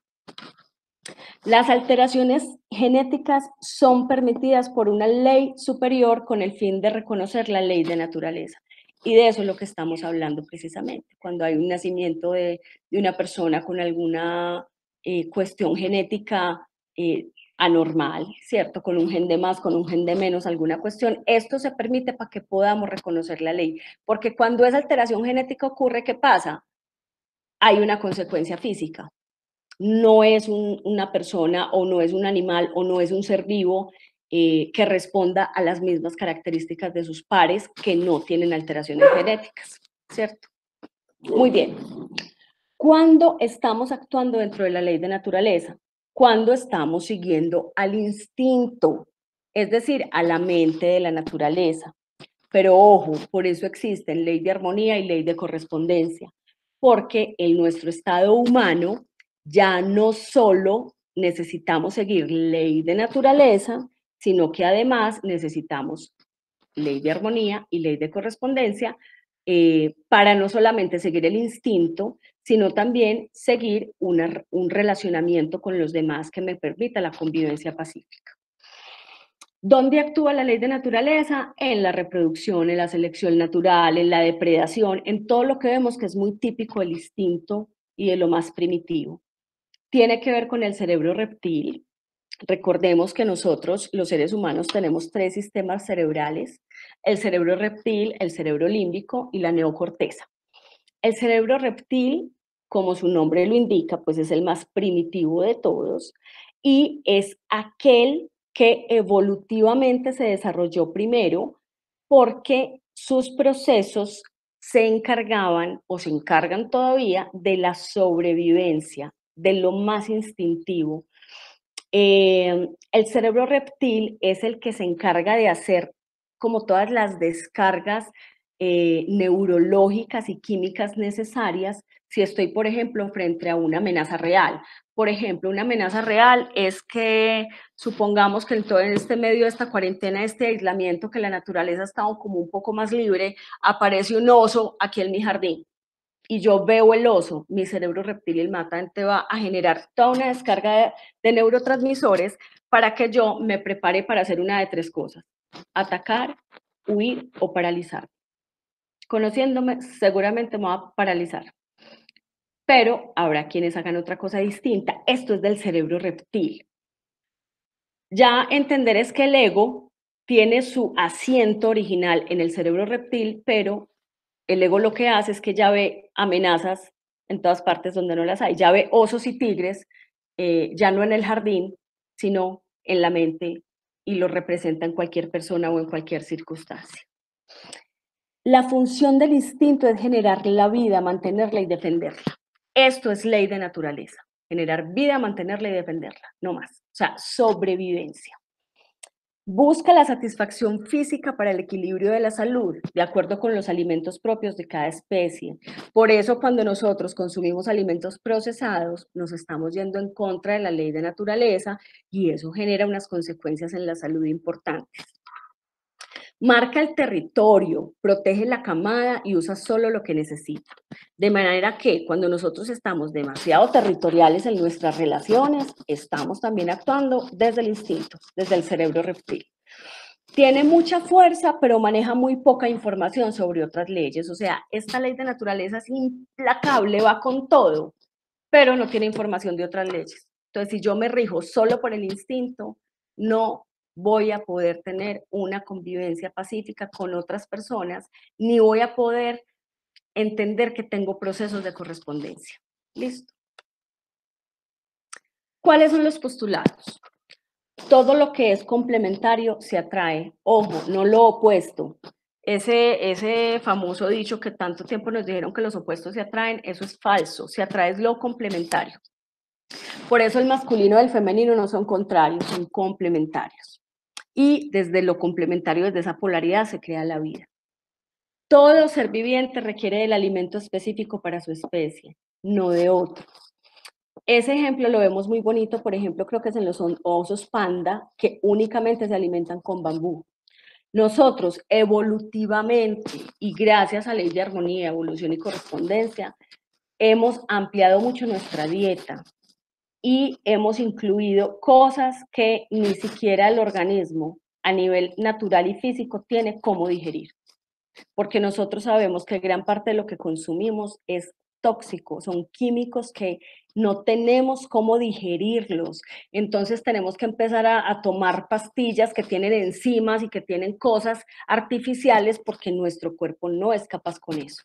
Las alteraciones genéticas son permitidas por una ley superior con el fin de reconocer la ley de naturaleza. Y de eso es lo que estamos hablando precisamente, cuando hay un nacimiento de una persona con alguna cuestión genética anormal, ¿cierto? Con un gen de más, con un gen de menos, alguna cuestión. Esto se permite para que podamos reconocer la ley, porque cuando esa alteración genética ocurre, ¿qué pasa? Hay una consecuencia física. No es una persona o no es un animal o no es un ser vivo que responda a las mismas características de sus pares que no tienen alteraciones genéticas, ¿cierto? Muy bien. ¿Cuándo estamos actuando dentro de la ley de naturaleza? Cuando estamos siguiendo al instinto. es decir, a la mente de la naturaleza. Pero ojo, por eso existen ley de armonía y ley de correspondencia, porque en nuestro estado humano ya no solo necesitamos seguir ley de naturaleza, sino que además necesitamos ley de armonía y ley de correspondencia para no solamente seguir el instinto, sino también seguir un relacionamiento con los demás que me permita la convivencia pacífica. ¿Dónde actúa la ley de naturaleza? En la reproducción, en la selección natural, en la depredación, en todo lo que vemos que es muy típico del instinto y de lo más primitivo. Tiene que ver con el cerebro reptil. Recordemos que nosotros, los seres humanos, tenemos 3 sistemas cerebrales: el cerebro reptil, el cerebro límbico y la neocorteza. El cerebro reptil, como su nombre lo indica, pues es el más primitivo de todos y es aquel que evolutivamente se desarrolló primero porque sus procesos se encargaban o se encargan todavía de la sobrevivencia, de lo más instintivo. El cerebro reptil es el que se encarga de hacer como todas las descargas neurológicas y químicas necesarias si estoy, por ejemplo, frente a una amenaza real. Por ejemplo, una amenaza real es que supongamos que en todo este medio de esta cuarentena, este aislamiento, que la naturaleza ha estado como un poco más libre, aparece un oso aquí en mi jardín y yo veo el oso, mi cerebro reptil matante va a generar toda una descarga de neurotransmisores para que yo me prepare para hacer una de 3 cosas: atacar, huir o paralizar. Conociéndome, seguramente me va a paralizar. Pero habrá quienes hagan otra cosa distinta. Esto es del cerebro reptil. Ya entender es que el ego tiene su asiento original en el cerebro reptil, pero el ego lo que hace es que ya ve amenazas en todas partes donde no las hay. Ya ve osos y tigres, ya no en el jardín, sino en la mente, y lo representa en cualquier persona o en cualquier circunstancia. La función del instinto es generar la vida, mantenerla y defenderla. Esto es ley de naturaleza. Generar vida, mantenerla y defenderla, no más. O sea, sobrevivencia. Busca la satisfacción física para el equilibrio de la salud, de acuerdo con los alimentos propios de cada especie. Por eso, cuando nosotros consumimos alimentos procesados, nos estamos yendo en contra de la ley de naturaleza y eso genera unas consecuencias en la salud importantes. Marca el territorio, protege la camada y usa solo lo que necesita. De manera que cuando nosotros estamos demasiado territoriales en nuestras relaciones, estamos también actuando desde el instinto, desde el cerebro reptil. Tiene mucha fuerza, pero maneja muy poca información sobre otras leyes. O sea, esta ley de naturaleza es implacable, va con todo, pero no tiene información de otras leyes. Entonces, si yo me rijo solo por el instinto, no voy a poder tener una convivencia pacífica con otras personas, ni voy a poder entender que tengo procesos de correspondencia. ¿Listo? ¿Cuáles son los postulados? Todo lo que es complementario se atrae. Ojo, no lo opuesto. Ese famoso dicho que tanto tiempo nos dijeron que los opuestos se atraen, eso es falso. Se atrae es lo complementario. Por eso el masculino y el femenino no son contrarios, son complementarios. Y desde lo complementario, desde esa polaridad, se crea la vida. Todo ser viviente requiere del alimento específico para su especie, no de otro. Ese ejemplo lo vemos muy bonito, por ejemplo, creo que es en los osos panda, que únicamente se alimentan con bambú. Nosotros, evolutivamente, y gracias a ley de armonía, evolución y correspondencia, hemos ampliado mucho nuestra dieta y hemos incluido cosas que ni siquiera el organismo, a nivel natural y físico, tiene cómo digerir. Porque nosotros sabemos que gran parte de lo que consumimos es tóxico, son químicos que no tenemos cómo digerirlos. Entonces tenemos que empezar a tomar pastillas que tienen enzimas y que tienen cosas artificiales porque nuestro cuerpo no es capaz con eso.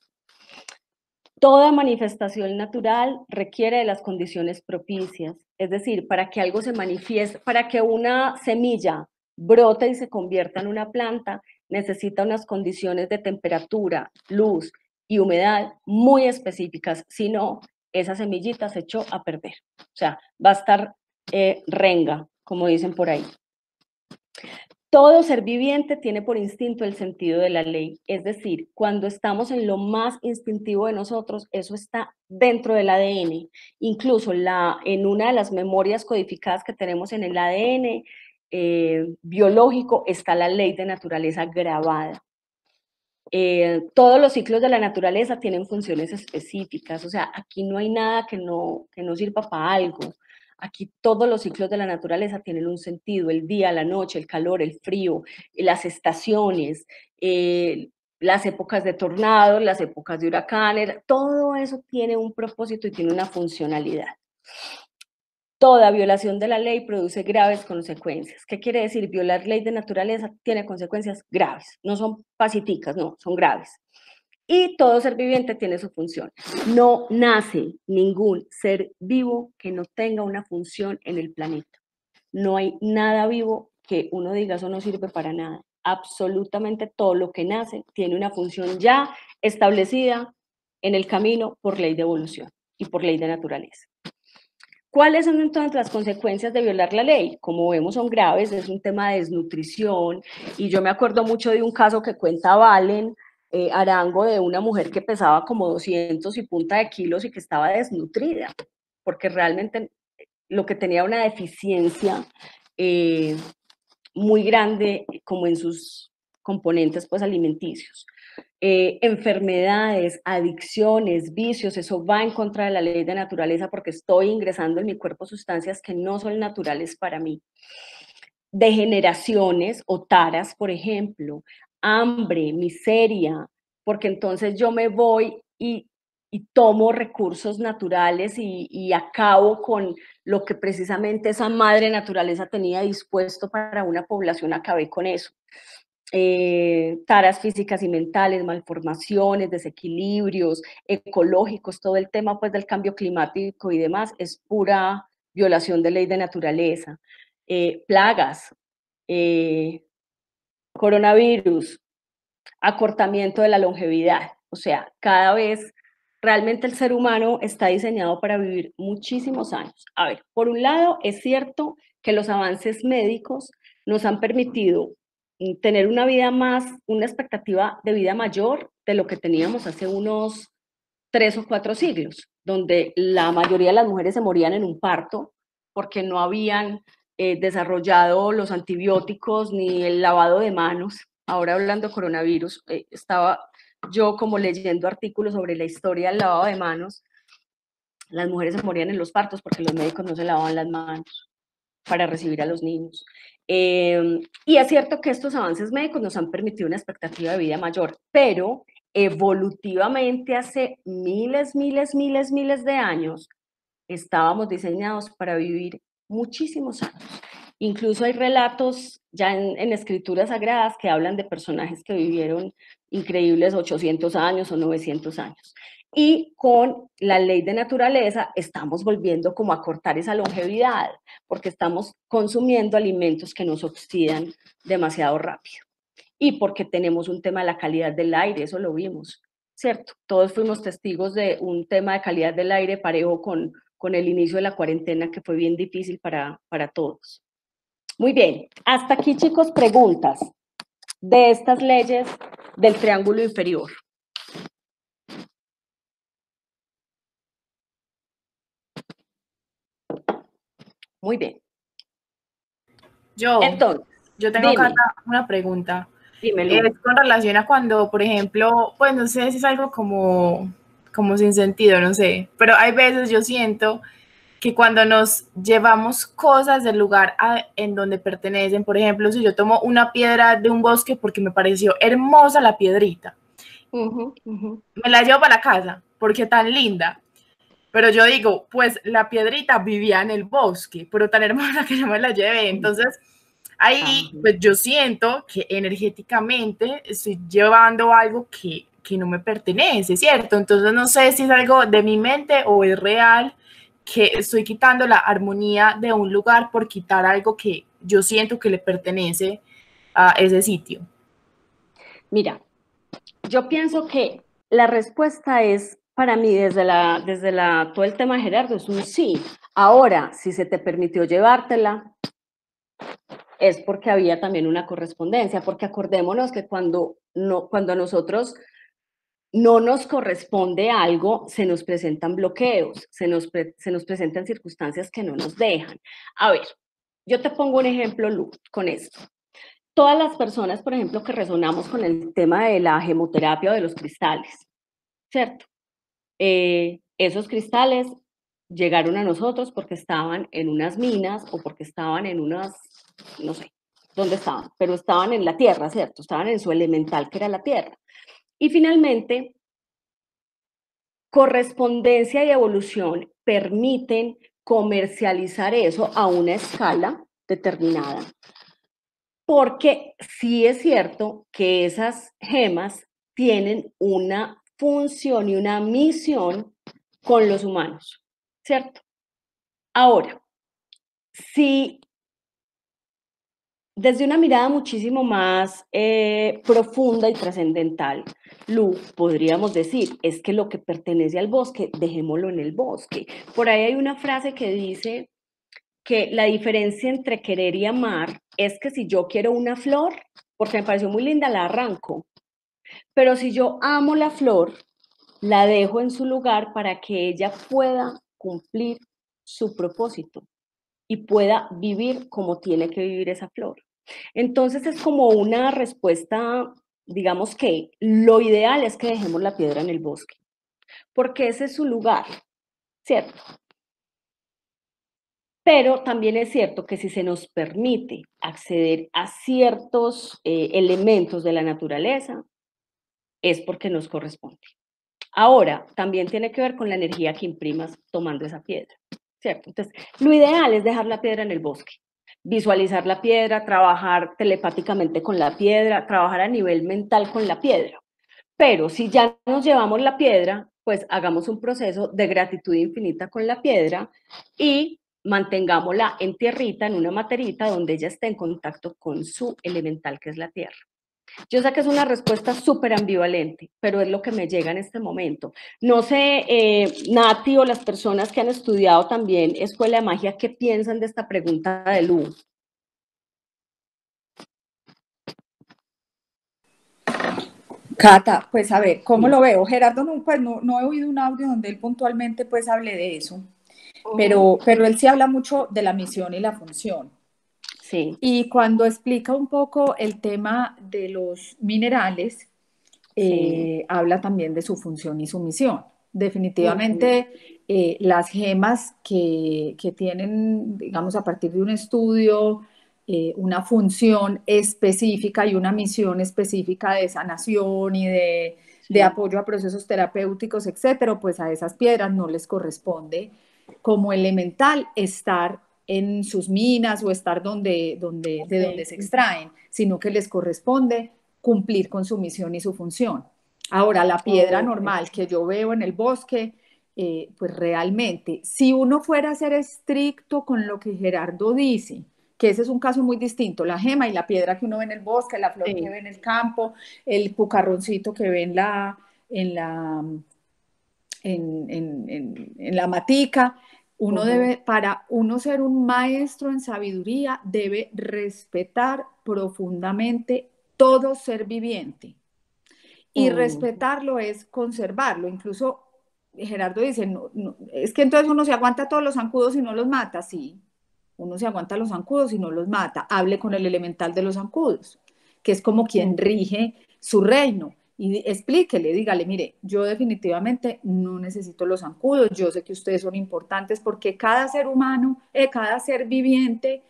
Toda manifestación natural requiere de las condiciones propicias, es decir, para que algo se manifieste, para que una semilla brote y se convierta en una planta, necesita unas condiciones de temperatura, luz y humedad muy específicas, si no, esa semillita se echó a perder. O sea, va a estar renga, como dicen por ahí. Todo ser viviente tiene por instinto el sentido de la ley, es decir, cuando estamos en lo más instintivo de nosotros, eso está dentro del ADN. Incluso en una de las memorias codificadas que tenemos en el ADN biológico está la ley de naturaleza grabada. Todos los ciclos de la naturaleza tienen funciones específicas, o sea, aquí no hay nada que no sirva para algo. Aquí todos los ciclos de la naturaleza tienen un sentido, el día, la noche, el calor, el frío, las estaciones, las épocas de tornados, las épocas de huracanes, todo eso tiene un propósito y tiene una funcionalidad. Toda violación de la ley produce graves consecuencias. ¿Qué quiere decir? Violar ley de naturaleza tiene consecuencias graves, no son pacificas, no, son graves. Y todo ser viviente tiene su función. No nace ningún ser vivo que no tenga una función en el planeta. No hay nada vivo que uno diga eso no sirve para nada. Absolutamente todo lo que nace tiene una función ya establecida en el camino por ley de evolución y por ley de naturaleza. ¿Cuáles son entonces las consecuencias de violar la ley? Como vemos son graves, es un tema de desnutrición y yo me acuerdo mucho de un caso que cuenta Valen Arango de una mujer que pesaba como 200 y punta de kilos y que estaba desnutrida, porque realmente lo que tenía una deficiencia muy grande como en sus componentes pues alimenticios. Enfermedades, adicciones, vicios, eso va en contra de la ley de naturaleza porque estoy ingresando en mi cuerpo sustancias que no son naturales para mí. Degeneraciones o taras, por ejemplo, hambre, miseria, porque entonces yo me voy y tomo recursos naturales y acabo con lo que precisamente esa madre naturaleza tenía dispuesto para una población, acabé con eso. Taras físicas y mentales, malformaciones, desequilibrios ecológicos, todo el tema pues del cambio climático y demás es pura violación de ley de naturaleza. Plagas, coronavirus, acortamiento de la longevidad, o sea, cada vez realmente el ser humano está diseñado para vivir muchísimos años. A ver, por un lado es cierto que los avances médicos nos han permitido tener una vida más, una expectativa de vida mayor de lo que teníamos hace unos 3 o 4 siglos, donde la mayoría de las mujeres se morían en un parto porque no habían desarrollado los antibióticos ni el lavado de manos. Ahora hablando de coronavirus, estaba yo como leyendo artículos sobre la historia del lavado de manos. Las mujeres se morían en los partos porque los médicos no se lavaban las manos para recibir a los niños. Y es cierto que estos avances médicos nos han permitido una expectativa de vida mayor, pero evolutivamente hace miles de años estábamos diseñados para vivir muchísimos años. Incluso hay relatos ya en escrituras sagradas que hablan de personajes que vivieron increíbles 800 años o 900 años. Y con la ley de naturaleza estamos volviendo como a cortar esa longevidad, porque estamos consumiendo alimentos que nos oxidan demasiado rápido. Y porque tenemos un tema de la calidad del aire, eso lo vimos, ¿cierto? Todos fuimos testigos de un tema de calidad del aire parejo con el inicio de la cuarentena, que fue bien difícil para todos. Muy bien, hasta aquí, chicos, preguntas de estas leyes del triángulo inferior. Muy bien. Entonces, yo tengo dime. acá una pregunta. Dímelo. Es con relación a cuando, por ejemplo, pues no sé si es algo como sin sentido, no sé, pero hay veces yo siento que cuando nos llevamos cosas del lugar en donde pertenecen, por ejemplo, si yo tomo una piedra de un bosque porque me pareció hermosa la piedrita, me la llevo para la casa porque tan linda, pero yo digo, pues la piedrita vivía en el bosque, pero tan hermosa que yo me la llevé, entonces ahí pues yo siento que energéticamente estoy llevando algo que no me pertenece, ¿cierto? Entonces no sé si es algo de mi mente o es real, que estoy quitando la armonía de un lugar por quitar algo que yo siento que le pertenece a ese sitio. Mira, yo pienso que la respuesta es, para mí, desde todo el tema de Gerardo, es un sí. Ahora, si se te permitió llevártela, es porque había también una correspondencia, porque acordémonos que cuando a nosotros no nos corresponde algo, se nos presentan bloqueos, se nos presentan circunstancias que no nos dejan. A ver, yo te pongo un ejemplo, Lu, con esto. Todas las personas, por ejemplo, que resonamos con el tema de la gemoterapia o de los cristales, ¿cierto? Esos cristales llegaron a nosotros porque estaban en unas minas o porque estaban en unas, no sé dónde estaban, pero estaban en la tierra, ¿cierto? Estaban en su elemental que era la tierra. Y finalmente, correspondencia y evolución permiten comercializar eso a una escala determinada. Porque sí es cierto que esas gemas tienen una función y una misión con los humanos, ¿cierto? Ahora, si desde una mirada muchísimo más profunda y trascendental, Lu, podríamos decir, es que lo que pertenece al bosque, dejémoslo en el bosque. Por ahí hay una frase que dice que la diferencia entre querer y amar es que si yo quiero una flor, porque me pareció muy linda, la arranco. Pero si yo amo la flor, la dejo en su lugar para que ella pueda cumplir su propósito y pueda vivir como tiene que vivir esa flor. Entonces es como una respuesta, digamos que lo ideal es que dejemos la piedra en el bosque, porque ese es su lugar, ¿cierto? Pero también es cierto que si se nos permite acceder a ciertos elementos de la naturaleza, es porque nos corresponde. Ahora, también tiene que ver con la energía que imprimas tomando esa piedra, ¿cierto? Entonces, lo ideal es dejar la piedra en el bosque, visualizar la piedra, trabajar telepáticamente con la piedra, trabajar a nivel mental con la piedra. Pero si ya nos llevamos la piedra, pues hagamos un proceso de gratitud infinita con la piedra y mantengámosla en tierrita, en una materita, donde ella esté en contacto con su elemental, que es la tierra. Yo sé que es una respuesta súper ambivalente, pero es lo que me llega en este momento. No sé, Nati o las personas que han estudiado también Escuela de Magia, ¿qué piensan de esta pregunta de Lu? Cata, pues a ver, ¿cómo lo veo? Gerardo, pues no he oído un audio donde él puntualmente pues hable de eso, pero él sí habla mucho de la misión y la función. Sí. Y cuando explica un poco el tema de los minerales, Sí. habla también de su función y su misión. Definitivamente, las gemas que tienen, digamos, a partir de un estudio, una función específica y una misión específica de sanación y de apoyo a procesos terapéuticos, etcétera, pues a esas piedras no les corresponde como elemental estar en sus minas o estar de donde se extraen, sino que les corresponde cumplir con su misión y su función. Ahora, la piedra normal que yo veo en el bosque, pues realmente, si uno fuera a ser estricto con lo que Gerardo dice, que ese es un caso muy distinto, la gema y la piedra que uno ve en el bosque, la flor que ve en el campo, el pucarroncito que ve en la matica, uno debe, para uno ser un maestro en sabiduría, debe respetar profundamente todo ser viviente. Y respetarlo es conservarlo. Incluso Gerardo dice, es que entonces uno se aguanta todos los zancudos y no los mata. Sí, uno se aguanta los zancudos y no los mata. Hable con el elemental de los zancudos, que es como quien rige su reino. Y explíquele, dígale, mire, yo definitivamente no necesito los zancudos, yo sé que ustedes son importantes porque cada ser humano, cada ser viviente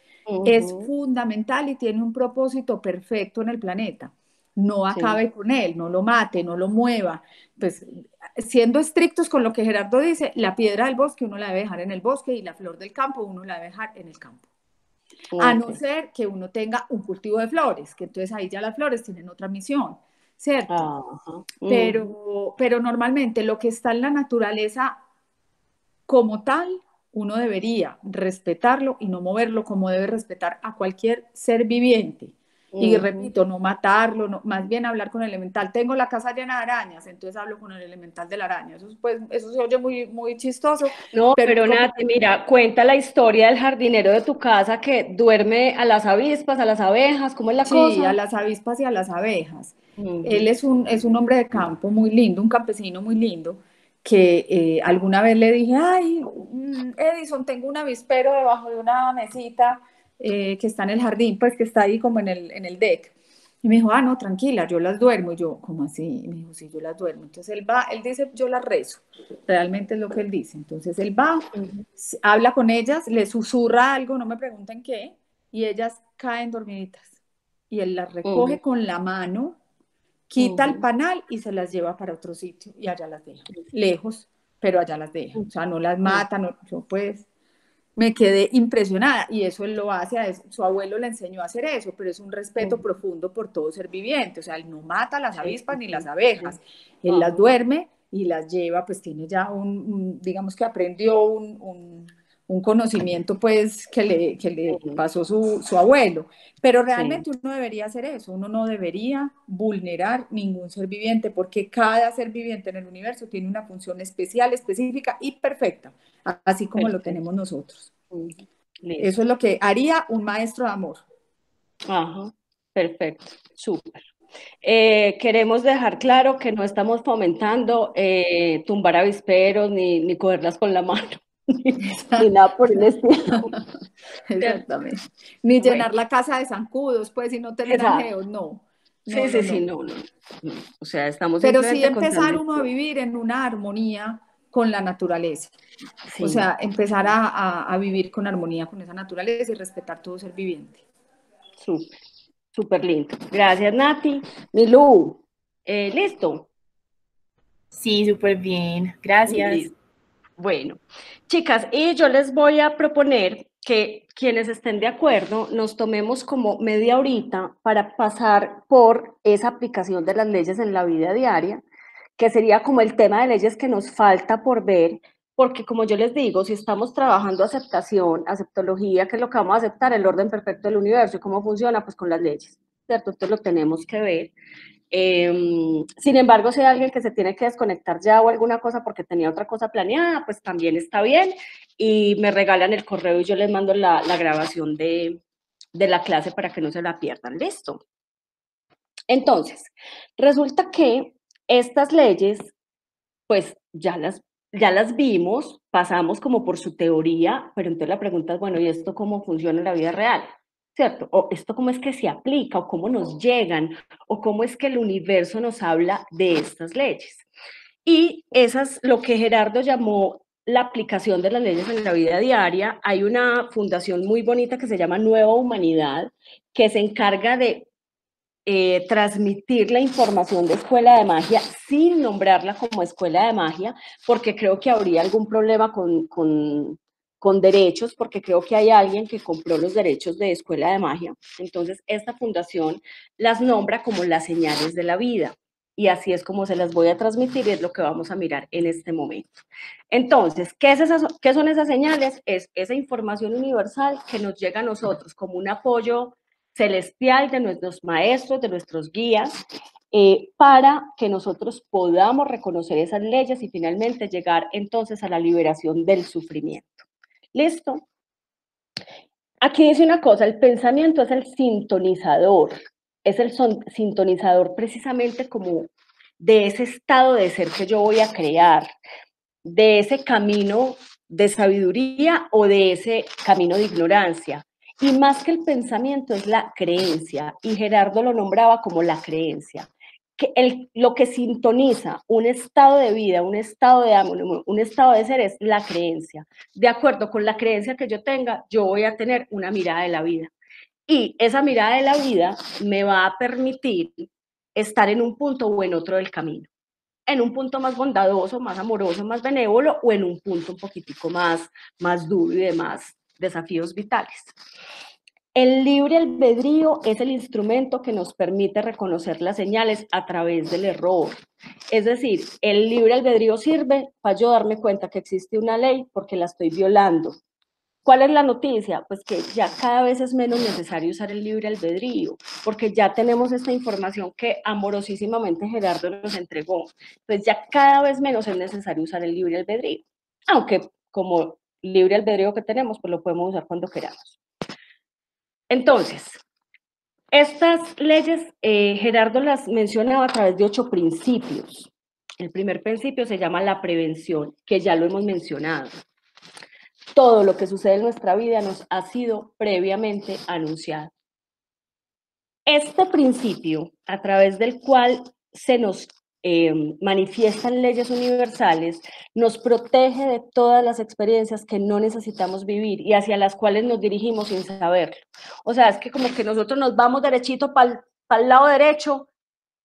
es fundamental y tiene un propósito perfecto en el planeta. No acabe con él, no lo mate, no lo mueva. Pues siendo estrictos con lo que Gerardo dice, la piedra del bosque uno la debe dejar en el bosque y la flor del campo uno la debe dejar en el campo. A no ser que uno tenga un cultivo de flores, que entonces ahí ya las flores tienen otra misión, ¿cierto? Pero normalmente lo que está en la naturaleza como tal, uno debería respetarlo y no moverlo como debe respetar a cualquier ser viviente. Y repito, no matarlo, no, más bien hablar con el elemental. Tengo la casa llena de arañas, entonces hablo con el elemental de la araña. Eso, pues, eso se oye muy, muy chistoso. No, pero pero como, Nati, mira, cuenta la historia del jardinero de tu casa que duerme a las avispas, a las abejas, ¿cómo es la sí, a cosa? las avispas y a las abejas. Él Ujú. es un hombre de campo muy lindo, un campesino muy lindo, que alguna vez le dije, ay, Edison, tengo un avispero debajo de una mesita que está en el jardín, pues que está ahí como en el deck. Y me dijo, ah, no, tranquila, yo las duermo. Y yo, ¿cómo así? Y me dijo, sí, yo las duermo. Entonces él va, él dice, yo las rezo. Realmente es lo que él dice. Entonces él va, Ujú. habla con ellas, le susurra algo, no me pregunten qué, y ellas caen dormiditas. Y él las recoge Ujú. con la mano, quita el Ujú. panal y se las lleva para otro sitio y allá las deja, lejos, pero allá las deja. O sea, no las Ujú. mata, no, yo pues me quedé impresionada y eso él lo hace, su abuelo le enseñó a hacer eso, pero es un respeto Ujú. profundo por todo ser viviente. O sea, él no mata las Sí, avispas sí, ni las sí, abejas, sí. él las Ajá. duerme y las lleva, pues tiene ya digamos que aprendió un conocimiento pues que le Ujú. pasó su abuelo. Pero Sí, realmente uno debería hacer eso, uno no debería vulnerar ningún ser viviente porque cada ser viviente en el universo tiene una función especial, específica y perfecta, así como lo perfecto. tenemos nosotros. Ujú. Eso Listo. es lo que haría un maestro de amor. Ajá, perfecto, súper. Queremos dejar claro que no estamos fomentando tumbar avisperos ni cogerlas con la mano, ni nada por el estilo, ¿cierto? Exactamente. Ni Bueno, llenar la casa de zancudos, pues, y no tener exacto. ajeos, no. Sí, No, sí, no, sí, no. no, no, no. O sea, estamos Pero sí simplemente contando empezar uno a historias. vivir en una armonía con la naturaleza. O Sí, sea, empezar a vivir con armonía con esa naturaleza y respetar todo ser viviente. súper, súper lindo. Gracias, Nati. Milú, ¿listo? Sí, súper bien. Gracias. Listo. Bueno, chicas, y yo les voy a proponer que quienes estén de acuerdo nos tomemos como media horita para pasar por esa aplicación de las leyes en la vida diaria, que sería como el tema de leyes que nos falta por ver, porque como yo les digo, si estamos trabajando aceptación, aceptología, que es lo que vamos a aceptar, el orden perfecto del universo y cómo funciona, pues con las leyes, ¿cierto? Entonces lo tenemos que ver. Sin embargo, si hay alguien que se tiene que desconectar ya o alguna cosa porque tenía otra cosa planeada, pues también está bien y me regalan el correo y yo les mando la grabación de la clase para que no se la pierdan. Listo. Entonces, resulta que estas leyes, pues ya las vimos, pasamos como por su teoría, pero entonces la pregunta es, bueno, ¿y esto cómo funciona en la vida real? ¿Cierto? O esto cómo es que se aplica, o cómo nos llegan, o cómo es que el universo nos habla de estas leyes. Y esas, lo que Gerardo llamó la aplicación de las leyes en la vida diaria, hay una fundación muy bonita que se llama Nueva Humanidad, que se encarga de transmitir la información de escuela de magia sin nombrarla como escuela de magia, porque creo que habría algún problema con derechos, porque creo que hay alguien que compró los derechos de escuela de magia. Entonces, esta fundación las nombra como las señales de la vida. Y así es como se las voy a transmitir y es lo que vamos a mirar en este momento. Entonces, ¿qué son esas señales? Es esa información universal que nos llega a nosotros como un apoyo celestial de nuestros maestros, de nuestros guías, para que nosotros podamos reconocer esas leyes y finalmente llegar entonces a la liberación del sufrimiento. ¿Listo? Aquí dice una cosa, el pensamiento es el sintonizador, es el sintonizador precisamente como de ese estado de ser que yo voy a crear, de ese camino de sabiduría o de ese camino de ignorancia. Y más que el pensamiento es la creencia, y Gerardo lo nombraba como la creencia. Lo que sintoniza un estado de vida, un estado de ánimo, un estado de ser es la creencia. De acuerdo con la creencia que yo tenga, yo voy a tener una mirada de la vida. Y esa mirada de la vida me va a permitir estar en un punto o en otro del camino, en un punto más bondadoso, más amoroso, más benévolo, o en un punto un poquitico más duro y de más desafíos vitales. El libre albedrío es el instrumento que nos permite reconocer las señales a través del error. Es decir, el libre albedrío sirve para yo darme cuenta que existe una ley porque la estoy violando. ¿Cuál es la noticia? Pues que ya cada vez es menos necesario usar el libre albedrío, porque ya tenemos esta información que amorosísimamente Gerardo nos entregó. Pues ya cada vez menos es necesario usar el libre albedrío, aunque como libre albedrío que tenemos, pues lo podemos usar cuando queramos. Entonces, estas leyes, Gerardo las mencionaba a través de 8 principios. El primer principio se llama la prevención, que ya lo hemos mencionado. Todo lo que sucede en nuestra vida nos ha sido previamente anunciado. Este principio, a través del cual se nos manifiestan leyes universales, nos protege de todas las experiencias que no necesitamos vivir y hacia las cuales nos dirigimos sin saberlo. O sea, es que como que nosotros nos vamos derechito para el lado derecho,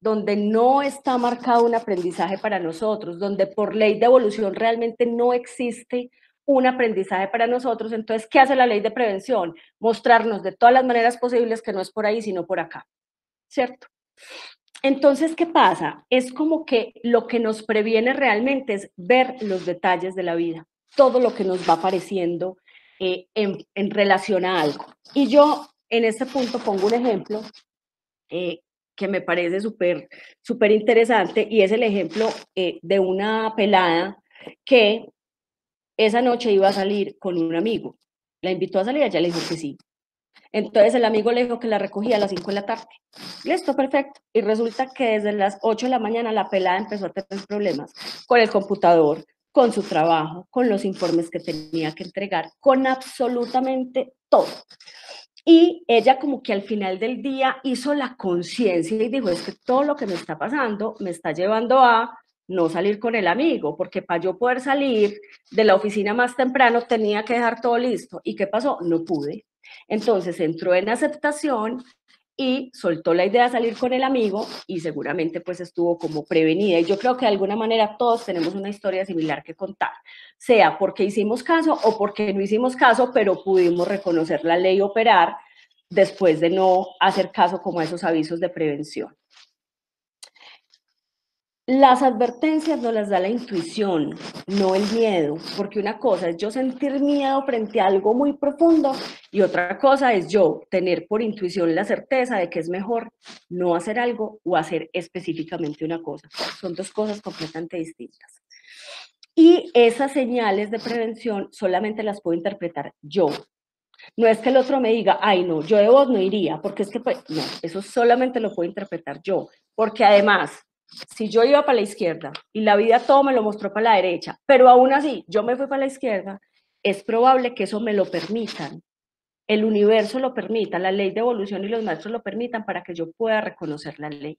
donde no está marcado un aprendizaje para nosotros, donde por ley de evolución realmente no existe un aprendizaje para nosotros. Entonces, ¿qué hace la ley de prevención? Mostrarnos de todas las maneras posibles que no es por ahí, sino por acá, ¿cierto? Entonces, ¿qué pasa? Es como que lo que nos previene realmente es ver los detalles de la vida, todo lo que nos va apareciendo en relación a algo. Y yo en este punto pongo un ejemplo que me parece súper interesante, y es el ejemplo de una pelada que esa noche iba a salir con un amigo. La invitó a salir, ella le dijo que sí. Entonces el amigo le dijo que la recogía a las 5 de la tarde. Listo, perfecto. Y resulta que desde las 8 de la mañana la pelada empezó a tener problemas con el computador, con su trabajo, con los informes que tenía que entregar, con absolutamente todo. Y ella como que al final del día hizo la conciencia y dijo, es que todo lo que me está pasando me está llevando a no salir con el amigo, porque para yo poder salir de la oficina más temprano tenía que dejar todo listo. ¿Y qué pasó? No pude. Entonces entró en aceptación y soltó la idea de salir con el amigo y seguramente pues estuvo como prevenida. Y yo creo que de alguna manera todos tenemos una historia similar que contar, sea porque hicimos caso o porque no hicimos caso, pero pudimos reconocer la ley y operar después de no hacer caso como a esos avisos de prevención. Las advertencias nos las da la intuición, no el miedo, porque una cosa es yo sentir miedo frente a algo muy profundo y otra cosa es yo tener por intuición la certeza de que es mejor no hacer algo o hacer específicamente una cosa. Son dos cosas completamente distintas. Y esas señales de prevención solamente las puedo interpretar yo. No es que el otro me diga, ay no, yo de vos no iría, porque es que, pues, no, eso solamente lo puedo interpretar yo, porque además, si yo iba para la izquierda y la vida todo me lo mostró para la derecha, pero aún así yo me fui para la izquierda, es probable que eso me lo permitan, el universo lo permita, la ley de evolución y los maestros lo permitan para que yo pueda reconocer la ley,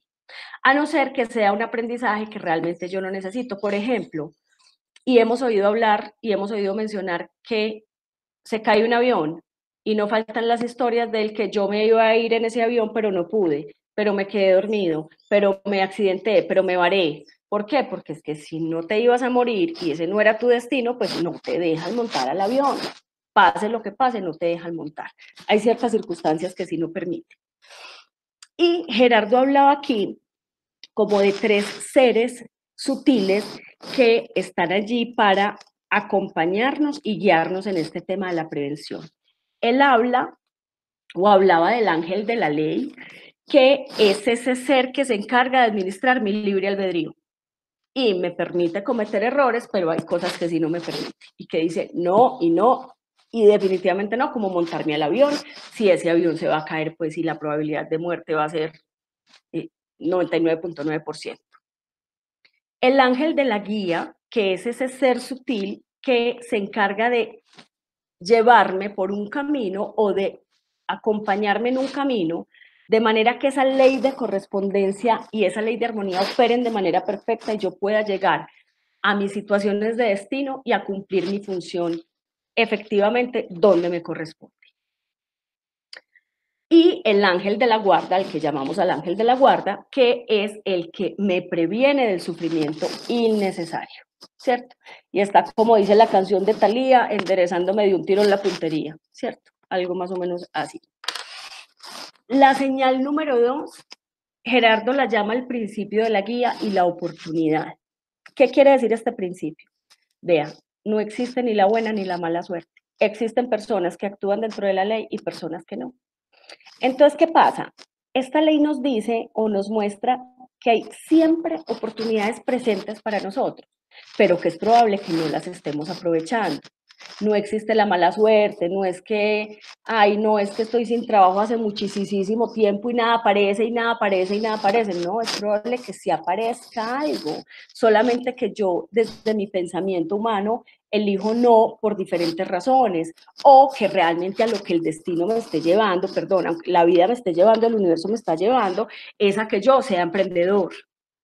a no ser que sea un aprendizaje que realmente yo no necesito. Por ejemplo, y hemos oído hablar y hemos oído mencionar que se cae un avión y no faltan las historias del que yo me iba a ir en ese avión, pero no pude, pero me quedé dormido, pero me accidenté, pero me varé. ¿Por qué? Porque es que si no te ibas a morir y ese no era tu destino, pues no te dejan montar al avión. Pase lo que pase, no te dejan montar. Hay ciertas circunstancias que sí no permiten. Y Gerardo hablaba aquí como de 3 seres sutiles que están allí para acompañarnos y guiarnos en este tema de la prevención. Él habla o hablaba del ángel de la ley, que es ese ser que se encarga de administrar mi libre albedrío y me permite cometer errores, pero hay cosas que sí no me permite y que dice no y no y definitivamente no, como montarme al avión. Si ese avión se va a caer, pues sí, la probabilidad de muerte va a ser 99.9%. El ángel de la guía, que es ese ser sutil que se encarga de llevarme por un camino o de acompañarme en un camino, de manera que esa ley de correspondencia y esa ley de armonía operen de manera perfecta y yo pueda llegar a mis situaciones de destino y a cumplir mi función efectivamente donde me corresponde. Y el ángel de la guarda, al que llamamos al ángel de la guarda, que es el que me previene del sufrimiento innecesario, ¿cierto? Y está, como dice la canción de Thalía, enderezándome de un tiro en la puntería, ¿cierto? Algo más o menos así. La señal número 2, Gerardo la llama el principio de la guía y la oportunidad. ¿Qué quiere decir este principio? Vea, no existe ni la buena ni la mala suerte. existen personas que actúan dentro de la ley y personas que no. Entonces, ¿qué pasa? Esta ley nos dice o nos muestra que hay siempre oportunidades presentes para nosotros, pero que es probable que no las estemos aprovechando. No existe la mala suerte, no es que, ay, no, es que estoy sin trabajo hace muchísimo tiempo y nada aparece y nada aparece y nada aparece. No, es probable que sí aparezca algo, solamente que yo desde mi pensamiento humano elijo no por diferentes razones, o que realmente a lo que el destino me esté llevando, perdón, aunque la vida me esté llevando, el universo me está llevando, es a que yo sea emprendedor,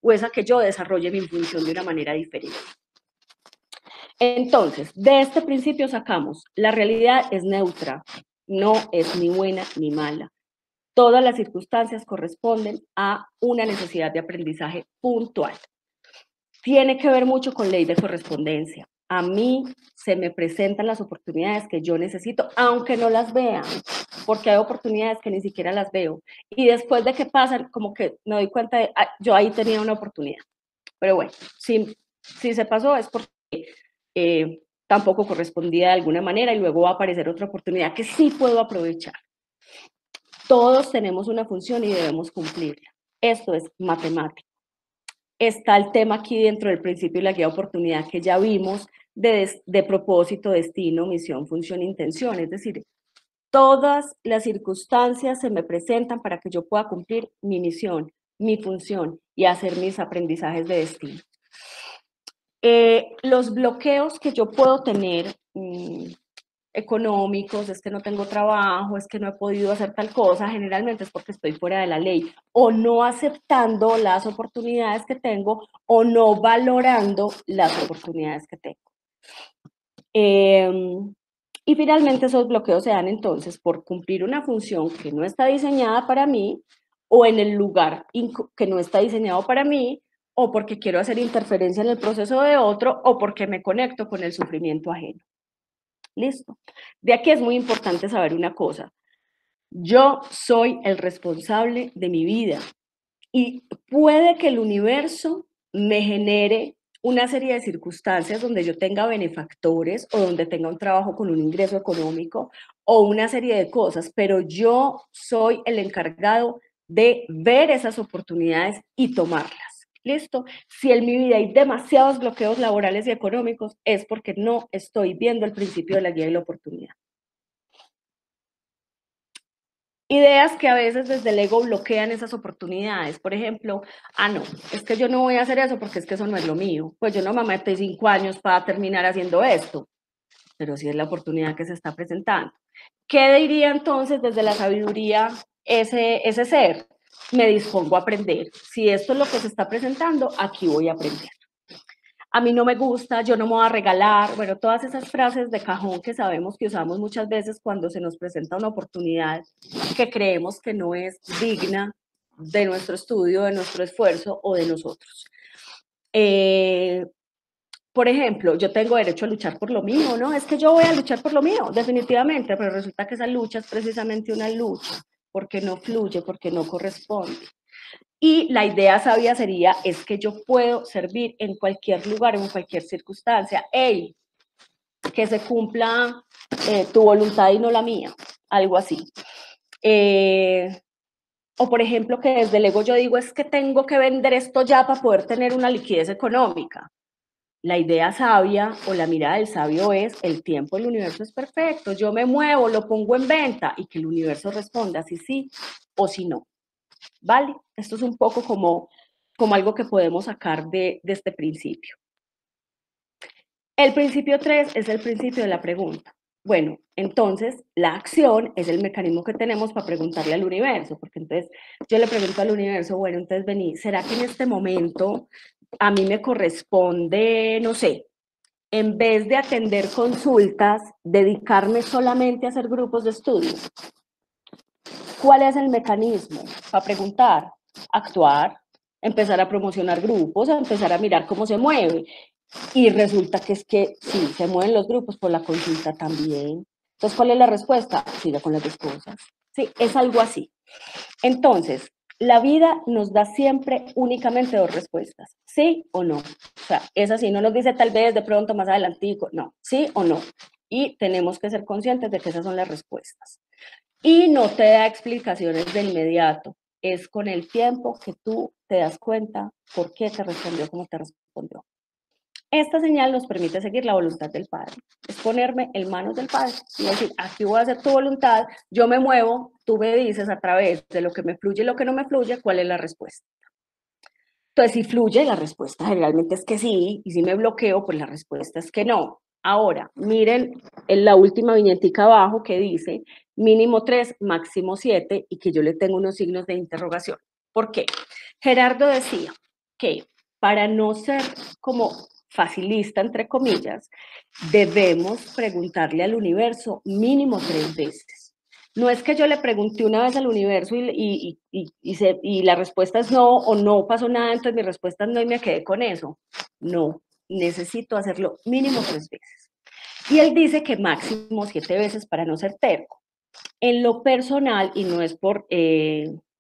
o es a que yo desarrolle mi función de una manera diferente. Entonces, de este principio sacamos, la realidad es neutra, no es ni buena ni mala. Todas las circunstancias corresponden a una necesidad de aprendizaje puntual. Tiene que ver mucho con ley de correspondencia. A mí se me presentan las oportunidades que yo necesito, aunque no las vea, porque hay oportunidades que ni siquiera las veo. Y después de que pasan, como que me doy cuenta de, yo ahí tenía una oportunidad. Pero bueno, si se pasó es porque tampoco correspondía de alguna manera y luego va a aparecer otra oportunidad que sí puedo aprovechar. Todos tenemos una función y debemos cumplirla. Esto es matemático. Está el tema aquí dentro del principio y la guía de oportunidad que ya vimos de propósito, destino, misión, función, intención. Es decir, todas las circunstancias se me presentan para que yo pueda cumplir mi misión, mi función y hacer mis aprendizajes de destino. Los bloqueos que yo puedo tener económicos, es que no tengo trabajo, es que no he podido hacer tal cosa, generalmente es porque estoy fuera de la ley, o no aceptando las oportunidades que tengo, o no valorando las oportunidades que tengo. Y finalmente esos bloqueos se dan entonces por cumplir una función que no está diseñada para mí, o en el lugar que no está diseñado para mí, o porque quiero hacer interferencia en el proceso de otro, o porque me conecto con el sufrimiento ajeno. ¿Listo? De aquí es muy importante saber una cosa. Yo soy el responsable de mi vida y puede que el universo me genere una serie de circunstancias donde yo tenga benefactores o donde tenga un trabajo con un ingreso económico o una serie de cosas, pero yo soy el encargado de ver esas oportunidades y tomarlas. ¿Listo? Si en mi vida hay demasiados bloqueos laborales y económicos, es porque no estoy viendo el principio de la guía y la oportunidad. Ideas que a veces desde el ego bloquean esas oportunidades. Por ejemplo, no, es que yo no voy a hacer eso porque es que eso no es lo mío. Pues yo no me metí 5 años para terminar haciendo esto, pero sí es la oportunidad que se está presentando. ¿Qué diría entonces desde la sabiduría ese ser? Me dispongo a aprender. Si esto es lo que se está presentando, aquí voy a aprender. A mí no me gusta, yo no me voy a regalar, bueno, todas esas frases de cajón que sabemos que usamos muchas veces cuando se nos presenta una oportunidad que creemos que no es digna de nuestro estudio, de nuestro esfuerzo o de nosotros. Por ejemplo, yo tengo derecho a luchar por lo mío, ¿no? Es que yo voy a luchar por lo mío, definitivamente, pero resulta que esa lucha es precisamente una lucha, porque no fluye, porque no corresponde. Y la idea sabia sería, es que yo puedo servir en cualquier lugar, en cualquier circunstancia. ¡Ey! Que se cumpla tu voluntad y no la mía, algo así. O por ejemplo, que desde el ego yo digo, es que tengo que vender esto ya para poder tener una liquidez económica. La idea sabia o la mirada del sabio es, el tiempo del universo es perfecto, yo me muevo, lo pongo en venta y que el universo responda si sí o si no. ¿Vale? Esto es un poco como algo que podemos sacar de este principio. El principio 3 es el principio de la pregunta. Bueno, entonces la acción es el mecanismo que tenemos para preguntarle al universo, porque entonces yo le pregunto al universo, bueno, entonces vení, ¿será que en este momento a mí me corresponde, no sé, en vez de atender consultas, dedicarme solamente a hacer grupos de estudio? ¿Cuál es el mecanismo para preguntar? Actuar, empezar a promocionar grupos, empezar a mirar cómo se mueve. Y resulta que es que sí, se mueven los grupos, por la consulta también. Entonces, ¿cuál es la respuesta? Siga con las dos cosas. Sí, es algo así. Entonces, la vida nos da siempre únicamente 2 respuestas, sí o no. O sea, es así, no nos dice tal vez de pronto más adelantico, no, sí o no. y tenemos que ser conscientes de que esas son las respuestas. Y no te da explicaciones de inmediato, es con el tiempo que tú te das cuenta por qué te respondió como te respondió. Esta señal nos permite seguir la voluntad del Padre, es ponerme en manos del Padre y decir, aquí voy a hacer tu voluntad, yo me muevo, tú me dices a través de lo que me fluye y lo que no me fluye, cuál es la respuesta. Entonces, si fluye, la respuesta generalmente es que sí, y si me bloqueo, pues la respuesta es que no. Ahora, miren en la última viñetica abajo que dice mínimo 3, máximo 7, y que yo le tengo unos signos de interrogación. ¿Por qué? Gerardo decía que para no ser como facilista, entre comillas, debemos preguntarle al universo mínimo 3 veces. No es que yo le pregunté una vez al universo y la respuesta es no, o no pasó nada, entonces mi respuesta es no y me quedé con eso. No, necesito hacerlo mínimo 3 veces. Y él dice que máximo 7 veces para no ser terco. En lo personal, y no es por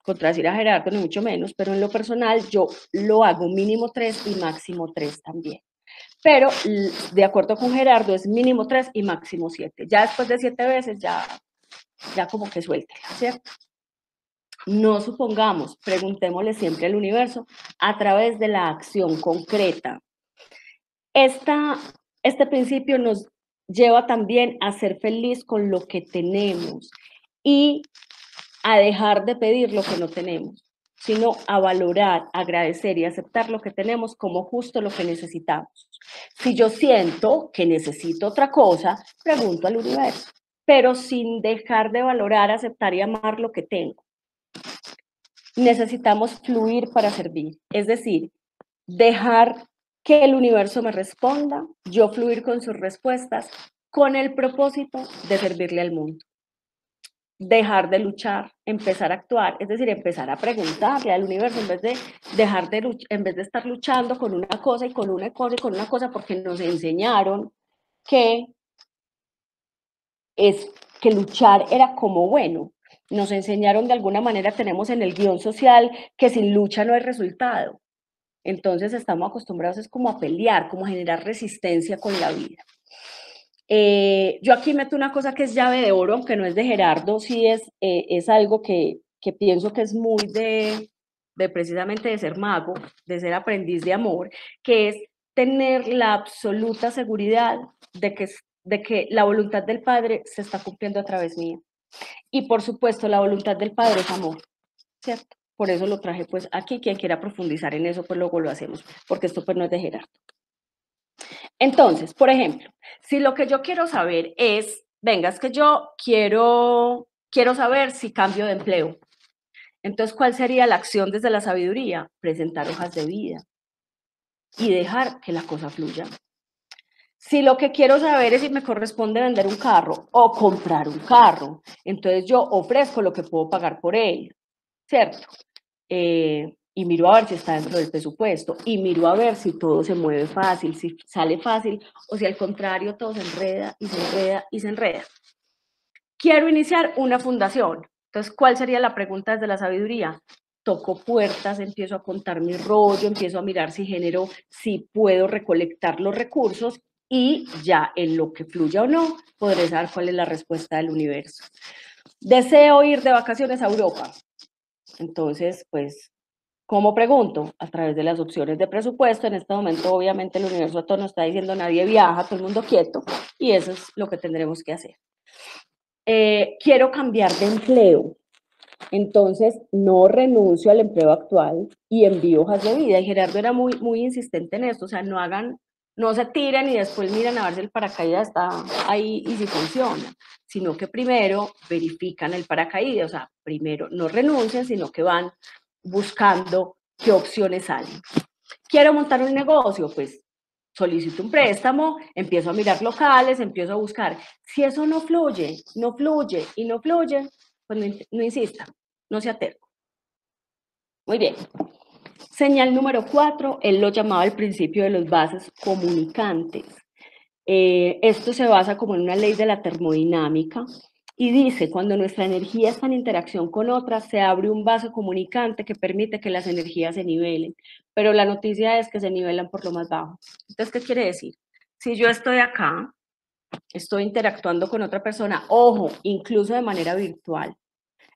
contradecir a Gerardo, ni mucho menos, pero en lo personal yo lo hago mínimo 3 y máximo 3 también. Pero de acuerdo con Gerardo es mínimo 3 y máximo 7. Ya después de 7 veces ya como que suéltela, ¿cierto? No supongamos, preguntémosle siempre al universo a través de la acción concreta. Este principio nos lleva también a ser feliz con lo que tenemos y a dejar de pedir lo que no tenemos, sino a valorar, agradecer y aceptar lo que tenemos como justo lo que necesitamos. Si yo siento que necesito otra cosa, pregunto al universo, pero sin dejar de valorar, aceptar y amar lo que tengo. Necesitamos fluir para servir, es decir, dejar que el universo me responda, yo fluir con sus respuestas, con el propósito de servirle al mundo. Dejar de luchar, empezar a actuar, es decir, empezar a preguntarle al universo en vez de estar luchando con una cosa y con una cosa y con una cosa, porque nos enseñaron que luchar era como bueno. Nos enseñaron de alguna manera, tenemos en el guión social que sin lucha no hay resultado. Entonces estamos acostumbrados es como a pelear, como a generar resistencia con la vida. Yo aquí meto una cosa que es llave de oro, aunque no es de Gerardo, sí es algo que pienso que es muy de precisamente de ser mago, de ser aprendiz de amor, que es tener la absoluta seguridad de que la voluntad del Padre se está cumpliendo a través mía. Y por supuesto, la voluntad del Padre es amor, ¿cierto? Por eso lo traje pues aquí, quien quiera profundizar en eso, pues luego lo hacemos, porque esto pues no es de Gerardo. Entonces, por ejemplo, si lo que yo quiero saber es, venga, es que yo quiero saber si cambio de empleo. Entonces, ¿cuál sería la acción desde la sabiduría? Presentar hojas de vida y dejar que la cosa fluya. Si lo que quiero saber es si me corresponde vender un carro o comprar un carro, entonces yo ofrezco lo que puedo pagar por él, ¿cierto? Y miro a ver si está dentro del presupuesto, y miro a ver si todo se mueve fácil, si sale fácil, o si al contrario todo se enreda y se enreda y se enreda. Quiero iniciar una fundación, entonces, ¿cuál sería la pregunta desde la sabiduría? Toco puertas, empiezo a contar mi rollo, empiezo a mirar si puedo recolectar los recursos, y ya en lo que fluya o no, podré saber cuál es la respuesta del universo. Deseo ir de vacaciones a Europa. Entonces, pues, ¿cómo pregunto? A través de las opciones de presupuesto. En este momento, obviamente, el universo a todo nos está diciendo nadie viaja, todo el mundo quieto, y eso es lo que tendremos que hacer. Quiero cambiar de empleo. Entonces, no renuncio al empleo actual y envío hojas de vida. Y Gerardo era muy, muy insistente en esto, o sea, no se tiran y después miran a ver si el paracaídas está ahí y si funciona, sino que primero verifican el paracaídas, o sea, primero no renuncian, sino que van buscando qué opciones salen. Quiero montar un negocio, pues solicito un préstamo, empiezo a mirar locales, empiezo a buscar. Si eso no fluye y no fluye, pues no insista, no sea terco. Muy bien. Señal número 4, él lo llamaba el principio de los vasos comunicantes. Esto se basa como en una ley de la termodinámica y dice, cuando nuestra energía está en interacción con otras, se abre un vaso comunicante que permite que las energías se nivelen, pero la noticia es que se nivelan por lo más bajo. Entonces, ¿qué quiere decir? Si yo estoy acá estoy interactuando con otra persona, ojo, incluso de manera virtual.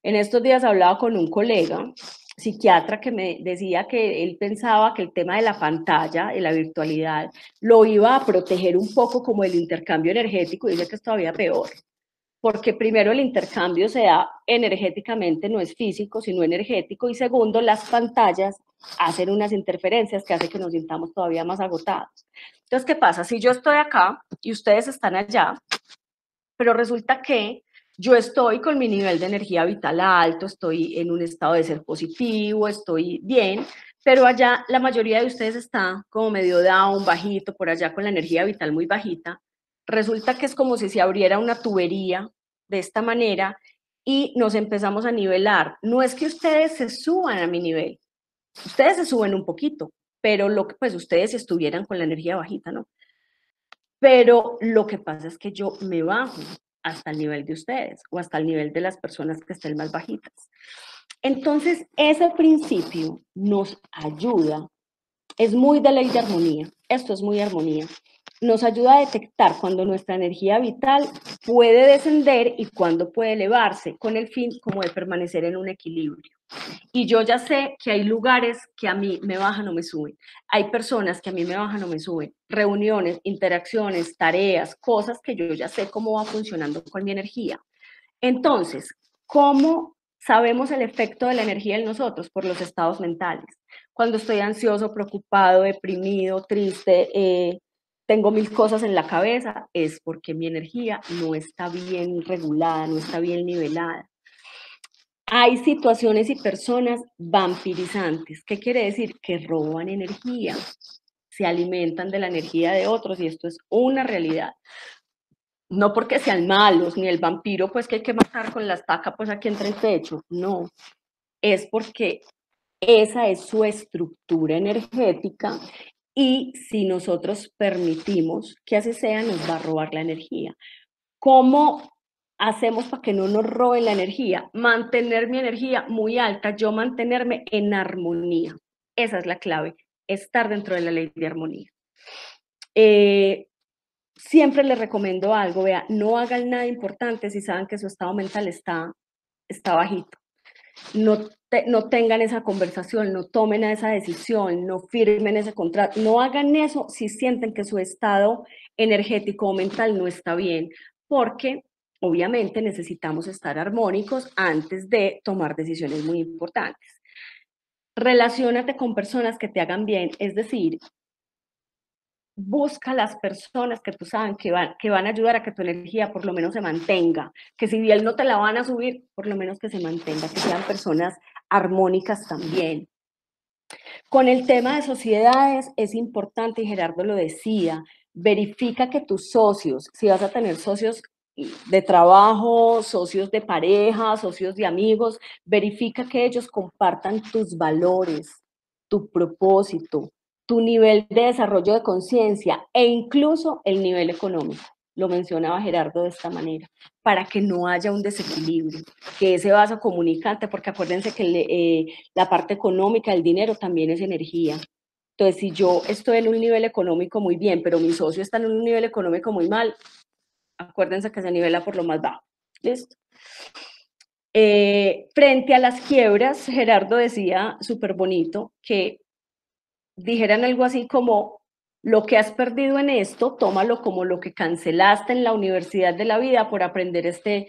En estos días hablaba con un colega psiquiatra que me decía que él pensaba que el tema de la pantalla, de la virtualidad, lo iba a proteger un poco como el intercambio energético, y dice que es todavía peor, porque primero el intercambio se da energéticamente, no es físico, sino energético, y segundo, las pantallas hacen unas interferencias que hacen que nos sintamos todavía más agotados. Entonces, ¿qué pasa? Si yo estoy acá y ustedes están allá, pero resulta que yo estoy con mi nivel de energía vital alto, estoy en un estado de ser positivo, estoy bien, pero allá la mayoría de ustedes está como medio down, bajito, por allá con la energía vital muy bajita. Resulta que es como si se abriera una tubería de esta manera y nos empezamos a nivelar. No es que ustedes se suban a mi nivel, ustedes se suben un poquito, pero pues ustedes estuvieran con la energía bajita, ¿no? Pero lo que pasa es que yo me bajo hasta el nivel de ustedes o hasta el nivel de las personas que estén más bajitas. Entonces, ese principio nos ayuda, es muy de ley de armonía, esto es muy armonía, nos ayuda a detectar cuando nuestra energía vital puede descender y cuando puede elevarse, con el fin como de permanecer en un equilibrio. Y yo ya sé que hay lugares que a mí me bajan o me suben, hay personas que a mí me bajan o me suben, reuniones, interacciones, tareas, cosas que yo ya sé cómo va funcionando con mi energía. Entonces, ¿cómo sabemos el efecto de la energía en nosotros? Por los estados mentales. Cuando estoy ansioso, preocupado, deprimido, triste, tengo mil cosas en la cabeza, es porque mi energía no está bien regulada, no está bien nivelada. Hay situaciones y personas vampirizantes. ¿Qué quiere decir? Que roban energía, se alimentan de la energía de otros y esto es una realidad. No porque sean malos, ni el vampiro pues que hay que matar con la estaca pues aquí entre el pecho, no. Es porque esa es su estructura energética y si nosotros permitimos que así sea, nos va a robar la energía. ¿Cómo hacemos para que no nos roben la energía? Mantener mi energía muy alta, yo mantenerme en armonía. Esa es la clave, estar dentro de la ley de armonía. Siempre les recomiendo algo, vea, no hagan nada importante si saben que su estado mental está bajito. No tengan esa conversación, no tomen esa decisión, no firmen ese contrato, no hagan eso si sienten que su estado energético o mental no está bien, porque obviamente necesitamos estar armónicos antes de tomar decisiones muy importantes. Relaciónate con personas que te hagan bien, es decir, busca las personas que tú sabes que van a ayudar a que tu energía por lo menos se mantenga, que si bien no te la van a subir, por lo menos que se mantenga, que sean personas armónicas también. Con el tema de sociedades es importante, y Gerardo lo decía, verifica que tus socios, si vas a tener socios de trabajo, socios de pareja, socios de amigos, verifica que ellos compartan tus valores, tu propósito, tu nivel de desarrollo de conciencia e incluso el nivel económico. Lo mencionaba Gerardo de esta manera, para que no haya un desequilibrio, que ese vaso comunicante, porque acuérdense que la parte económica, el dinero también es energía. Entonces, si yo estoy en un nivel económico muy bien, pero mi socio está en un nivel económico muy mal, acuérdense que se nivela por lo más bajo. ¿Listo? Frente a las quiebras, Gerardo decía súper bonito que dijeran algo así como, lo que has perdido en esto, tómalo como lo que cancelaste en la universidad de la vida por aprender este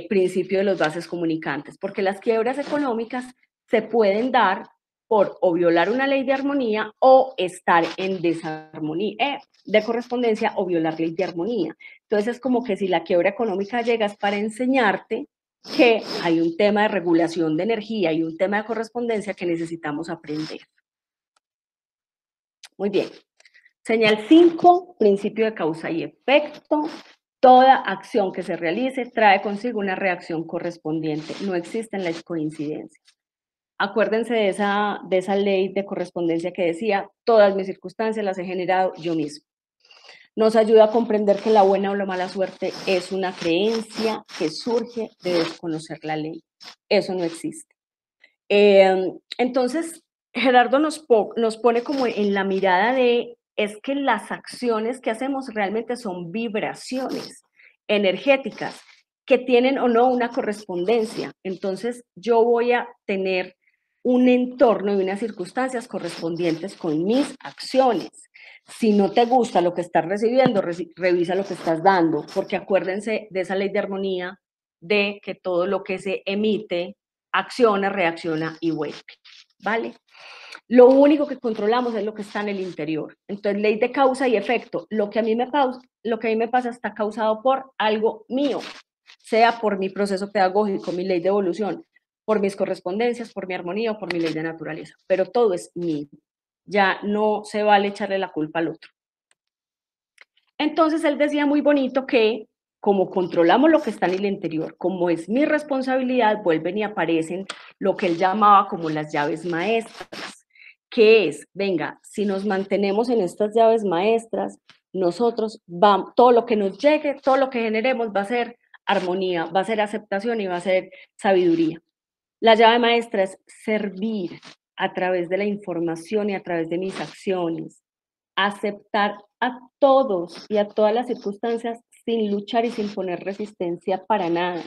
principio de los vasos comunicantes, porque las quiebras económicas se pueden dar por o violar una ley de armonía o estar en desarmonía, de correspondencia o violar ley de armonía. Entonces es como que si la quiebra económica llega es para enseñarte que hay un tema de regulación de energía y un tema de correspondencia que necesitamos aprender. Muy bien. Señal 5, principio de causa y efecto. Toda acción que se realice trae consigo una reacción correspondiente. No existen las coincidencias. Acuérdense de esa ley de correspondencia que decía, todas mis circunstancias las he generado yo mismo. Nos ayuda a comprender que la buena o la mala suerte es una creencia que surge de desconocer la ley. Eso no existe. Entonces, Gerardo nos pone como en la mirada de es que las acciones que hacemos realmente son vibraciones energéticas que tienen o no una correspondencia. Entonces yo voy a tener un entorno y unas circunstancias correspondientes con mis acciones. Si no te gusta lo que estás recibiendo, revisa lo que estás dando, porque acuérdense de esa ley de armonía de que todo lo que se emite acciona, reacciona y vuelve, ¿vale? Lo único que controlamos es lo que está en el interior. Entonces, ley de causa y efecto, lo que a mí me pasa está causado por algo mío, sea por mi proceso pedagógico, mi ley de evolución, por mis correspondencias, por mi armonía o por mi ley de naturaleza, pero todo es mío. Ya no se vale echarle la culpa al otro. Entonces él decía muy bonito que como controlamos lo que está en el interior, como es mi responsabilidad, vuelven y aparecen lo que él llamaba como las llaves maestras, que es, venga, si nos mantenemos en estas llaves maestras, nosotros vamos, todo lo que nos llegue, todo lo que generemos va a ser armonía, va a ser aceptación y va a ser sabiduría. La llave maestra es servir a través de la información y a través de mis acciones, aceptar a todos y a todas las circunstancias sin luchar y sin poner resistencia para nada,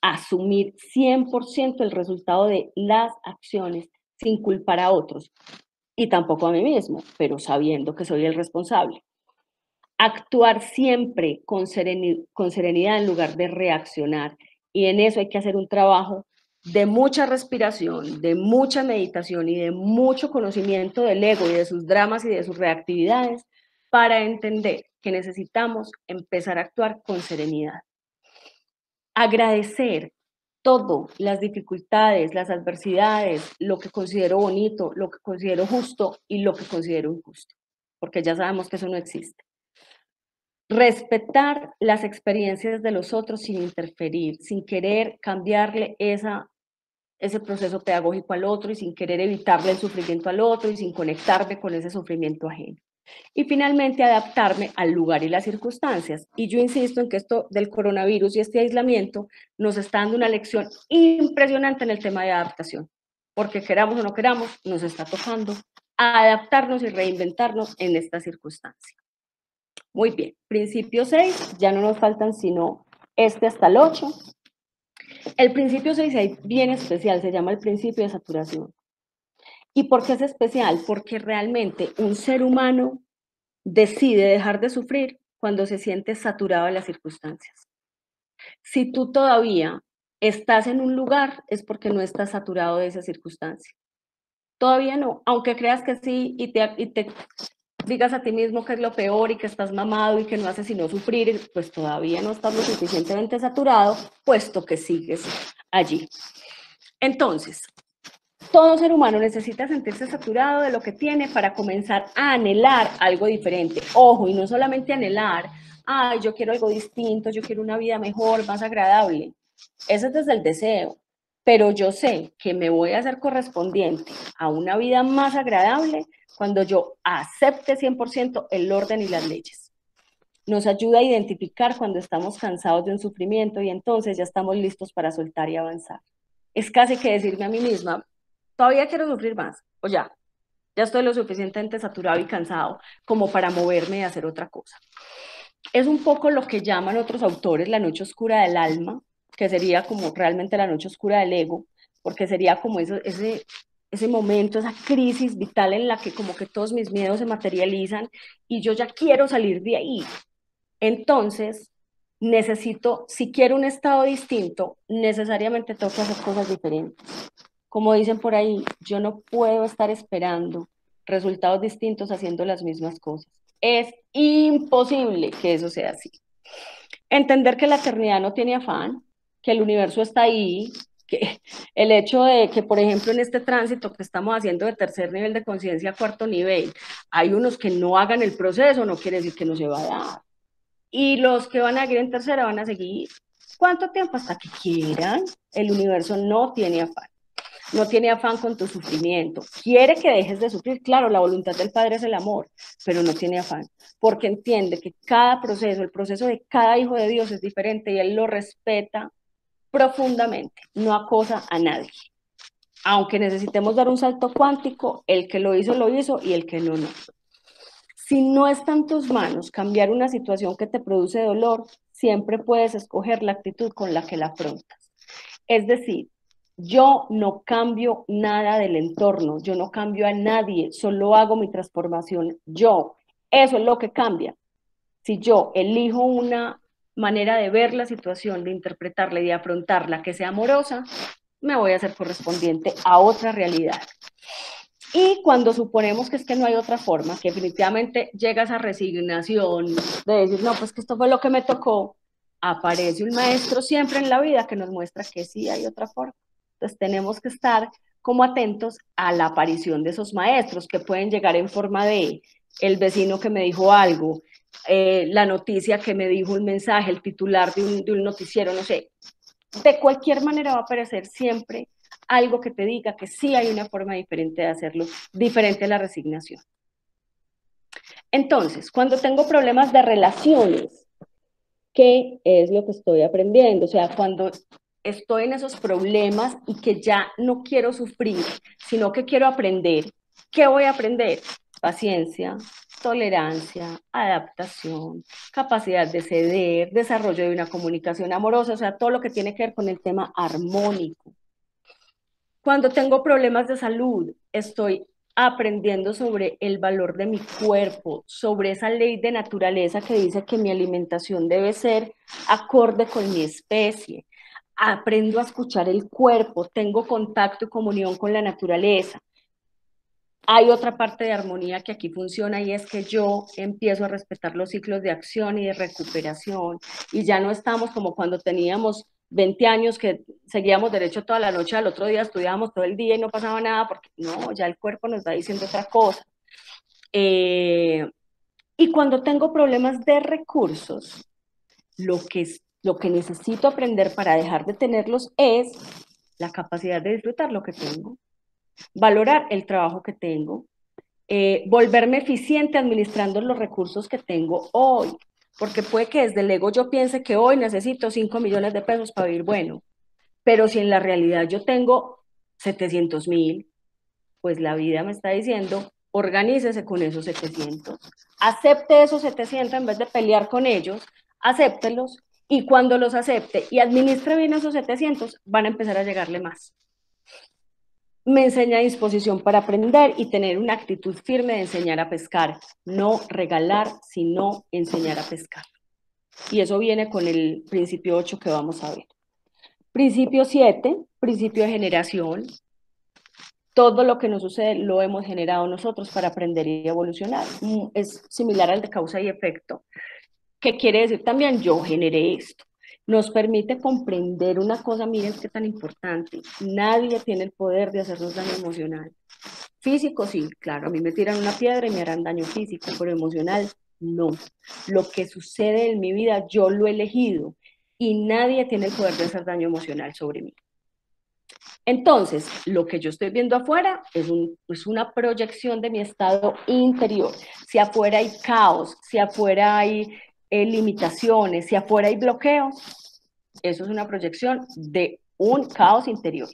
asumir 100% el resultado de las acciones sin culpar a otros y tampoco a mí mismo, pero sabiendo que soy el responsable. Actuar siempre con serenidad en lugar de reaccionar, y en eso hay que hacer un trabajo de mucha respiración, de mucha meditación y de mucho conocimiento del ego y de sus dramas y de sus reactividades para entender que necesitamos empezar a actuar con serenidad. Agradecer todo, las dificultades, las adversidades, lo que considero bonito, lo que considero justo y lo que considero injusto, porque ya sabemos que eso no existe. Respetar las experiencias de los otros sin interferir, sin querer cambiarle ese proceso pedagógico al otro y sin querer evitarle el sufrimiento al otro y sin conectarme con ese sufrimiento ajeno. Y finalmente adaptarme al lugar y las circunstancias. Y yo insisto en que esto del coronavirus y este aislamiento nos está dando una lección impresionante en el tema de adaptación, porque queramos o no queramos, nos está tocando adaptarnos y reinventarnos en esta circunstancia. Muy bien, principio 6, ya no nos faltan sino este hasta el 8. El principio 6 es bien especial, se llama el principio de saturación. ¿Y por qué es especial? Porque realmente un ser humano decide dejar de sufrir cuando se siente saturado de las circunstancias. Si tú todavía estás en un lugar, es porque no estás saturado de esa circunstancia. Todavía no, aunque creas que sí y te digas a ti mismo que es lo peor y que estás mamado y que no haces sino sufrir, pues todavía no estás lo suficientemente saturado, puesto que sigues allí. Entonces, todo ser humano necesita sentirse saturado de lo que tiene para comenzar a anhelar algo diferente. Ojo, y no solamente anhelar, ay, yo quiero algo distinto, yo quiero una vida mejor, más agradable. Eso es desde el deseo. Pero yo sé que me voy a hacer correspondiente a una vida más agradable cuando yo acepte 100% el orden y las leyes. Nos ayuda a identificar cuando estamos cansados de un sufrimiento y entonces ya estamos listos para soltar y avanzar. Es casi que decirme a mí misma, todavía quiero sufrir más, o ya estoy lo suficientemente saturado y cansado como para moverme y hacer otra cosa. Es un poco lo que llaman otros autores la noche oscura del alma, que sería como realmente la noche oscura del ego, porque sería como ese momento, esa crisis vital en la que como que todos mis miedos se materializan y yo ya quiero salir de ahí. Entonces, si quiero un estado distinto, necesariamente tengo que hacer cosas diferentes. Como dicen por ahí, yo no puedo estar esperando resultados distintos haciendo las mismas cosas. Es imposible que eso sea así. Entender que la eternidad no tiene afán, que el universo está ahí, que el hecho de que, por ejemplo, en este tránsito que estamos haciendo de tercer nivel de conciencia a cuarto nivel, hay unos que no hagan el proceso, no quiere decir que no se va a dar. Y los que van a seguir en tercera van a seguir. ¿Cuánto tiempo? Hasta que quieran. El universo no tiene afán. No tiene afán con tu sufrimiento. Quiere que dejes de sufrir. Claro, la voluntad del Padre es el amor, pero no tiene afán, porque entiende que cada proceso, el proceso de cada hijo de Dios es diferente y Él lo respeta profundamente, no acosa a nadie. Aunque necesitemos dar un salto cuántico, el que lo hizo y el que no. Si no está en tus manos cambiar una situación que te produce dolor, siempre puedes escoger la actitud con la que la afrontas. Es decir, yo no cambio nada del entorno, yo no cambio a nadie, solo hago mi transformación yo. Eso es lo que cambia. Si yo elijo una manera de ver la situación, de interpretarla y de afrontarla que sea amorosa, me voy a hacer correspondiente a otra realidad. Y cuando suponemos que es que no hay otra forma, que definitivamente llega esa resignación de decir, no, pues que esto fue lo que me tocó, aparece un maestro siempre en la vida que nos muestra que sí hay otra forma. Entonces tenemos que estar como atentos a la aparición de esos maestros que pueden llegar en forma de el vecino que me dijo algo, la noticia que me dijo un mensaje, el titular de un noticiero, no sé. De cualquier manera va a aparecer siempre algo que te diga que sí hay una forma diferente de hacerlo, diferente a la resignación. Entonces, cuando tengo problemas de relaciones, ¿qué es lo que estoy aprendiendo? O sea, cuando estoy en esos problemas y que ya no quiero sufrir, sino que quiero aprender, ¿qué voy a aprender? Paciencia, tolerancia, adaptación, capacidad de ceder, desarrollo de una comunicación amorosa, o sea, todo lo que tiene que ver con el tema armónico. Cuando tengo problemas de salud, estoy aprendiendo sobre el valor de mi cuerpo, sobre esa ley de naturaleza que dice que mi alimentación debe ser acorde con mi especie. Aprendo a escuchar el cuerpo, tengo contacto y comunión con la naturaleza. Hay otra parte de armonía que aquí funciona y es que yo empiezo a respetar los ciclos de acción y de recuperación y ya no estamos como cuando teníamos 20 años que seguíamos derecho toda la noche, al otro día estudiábamos todo el día y no pasaba nada porque no, ya el cuerpo nos va diciendo otra cosa. Y cuando tengo problemas de recursos, lo que necesito aprender para dejar de tenerlos es la capacidad de disfrutar lo que tengo, valorar el trabajo que tengo, volverme eficiente administrando los recursos que tengo hoy, porque puede que desde el ego yo piense que hoy necesito 5 millones de pesos para vivir bueno, pero si en la realidad yo tengo 700.000, pues la vida me está diciendo, organícese con esos 700, acepte esos 700 en vez de pelear con ellos, acéptelos, y cuando los acepte y administre bien esos 700, van a empezar a llegarle más. Me enseña disposición para aprender y tener una actitud firme de enseñar a pescar, no regalar, sino enseñar a pescar. Y eso viene con el principio 8 que vamos a ver. Principio 7, principio de generación. Todo lo que nos sucede lo hemos generado nosotros para aprender y evolucionar. Es similar al de causa y efecto. ¿Qué quiere decir también? Yo generé esto. Nos permite comprender una cosa, miren qué tan importante. Nadie tiene el poder de hacernos daño emocional. Físico, sí, claro, a mí me tiran una piedra y me harán daño físico, pero emocional, no. Lo que sucede en mi vida, yo lo he elegido y nadie tiene el poder de hacer daño emocional sobre mí. Entonces, lo que yo estoy viendo afuera es una proyección de mi estado interior. Si afuera hay caos, si afuera hay limitaciones, si afuera hay bloqueos, eso es una proyección de un caos interior,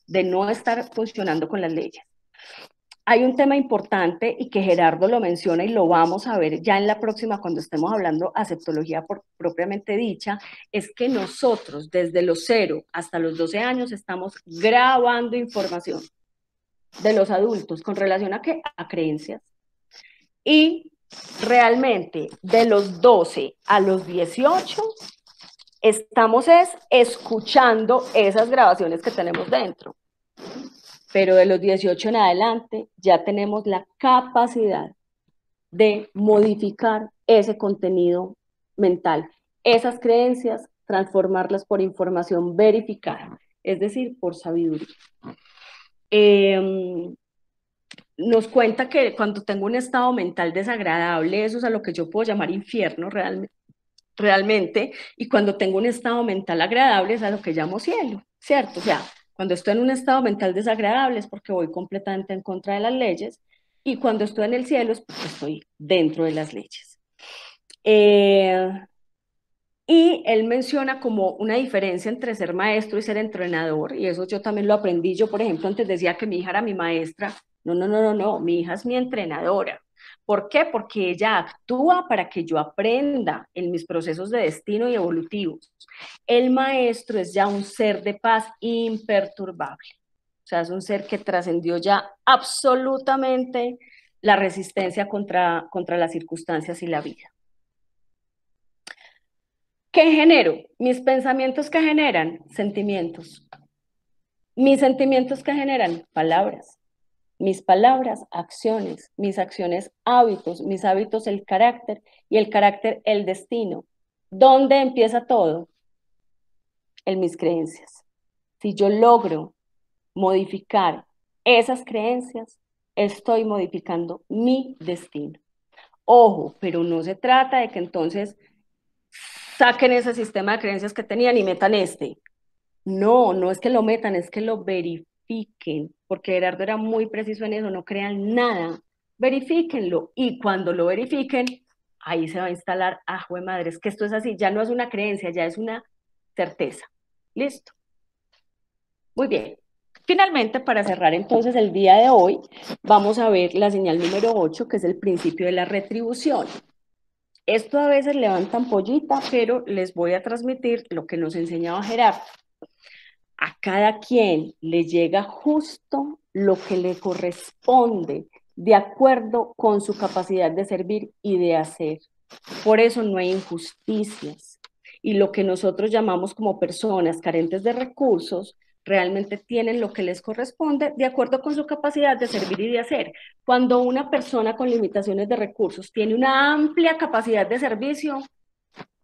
de no estar funcionando con las leyes. Hay un tema importante y que Gerardo lo menciona y lo vamos a ver ya en la próxima cuando estemos hablando aceptología propiamente dicha, es que nosotros desde los 0 hasta los 12 años estamos grabando información de los adultos con relación a qué? A creencias. Y realmente de los 12 a los 18 estamos escuchando esas grabaciones que tenemos dentro. Pero de los 18 en adelante ya tenemos la capacidad de modificar ese contenido mental, esas creencias, transformarlas por información verificada, es decir, por sabiduría. Nos cuenta que cuando tengo un estado mental desagradable, eso es a lo que yo puedo llamar infierno realmente, y cuando tengo un estado mental agradable es a lo que llamo cielo, ¿cierto? O sea, cuando estoy en un estado mental desagradable es porque voy completamente en contra de las leyes, y cuando estoy en el cielo es porque estoy dentro de las leyes. Y él menciona como una diferencia entre ser maestro y ser entrenador, y eso yo también lo aprendí. Yo, por ejemplo, antes decía que mi hija era mi maestra. No, mi hija es mi entrenadora, ¿Por qué? Porque ella actúa para que yo aprenda en mis procesos de destino y evolutivos. El maestro es ya un ser de paz imperturbable. O sea, es un ser que trascendió ya absolutamente la resistencia contra las circunstancias y la vida. ¿Qué genero? Mis pensamientos que generan sentimientos. Mis sentimientos que generan palabras. Mis palabras, acciones, mis acciones, hábitos, mis hábitos, el carácter, y el carácter, el destino. ¿Dónde empieza todo? En mis creencias. Si yo logro modificar esas creencias, estoy modificando mi destino. Ojo, pero no se trata de que entonces saquen ese sistema de creencias que tenían y metan este. No, no es que lo metan, es que lo verifiquen, porque Gerardo era muy preciso en eso, no crean nada, verifíquenlo, y cuando lo verifiquen, ahí se va a instalar, jue madre, es que esto es así, ya no es una creencia, ya es una certeza. ¿Listo? Muy bien. Finalmente, para cerrar entonces el día de hoy, vamos a ver la señal número 8, que es el principio de la retribución. Esto a veces levanta ampollita, pero les voy a transmitir lo que nos enseñaba Gerardo. A cada quien le llega justo lo que le corresponde, de acuerdo con su capacidad de servir y de hacer. Por eso no hay injusticias. Y lo que nosotros llamamos como personas carentes de recursos, realmente tienen lo que les corresponde de acuerdo con su capacidad de servir y de hacer. Cuando una persona con limitaciones de recursos tiene una amplia capacidad de servicio,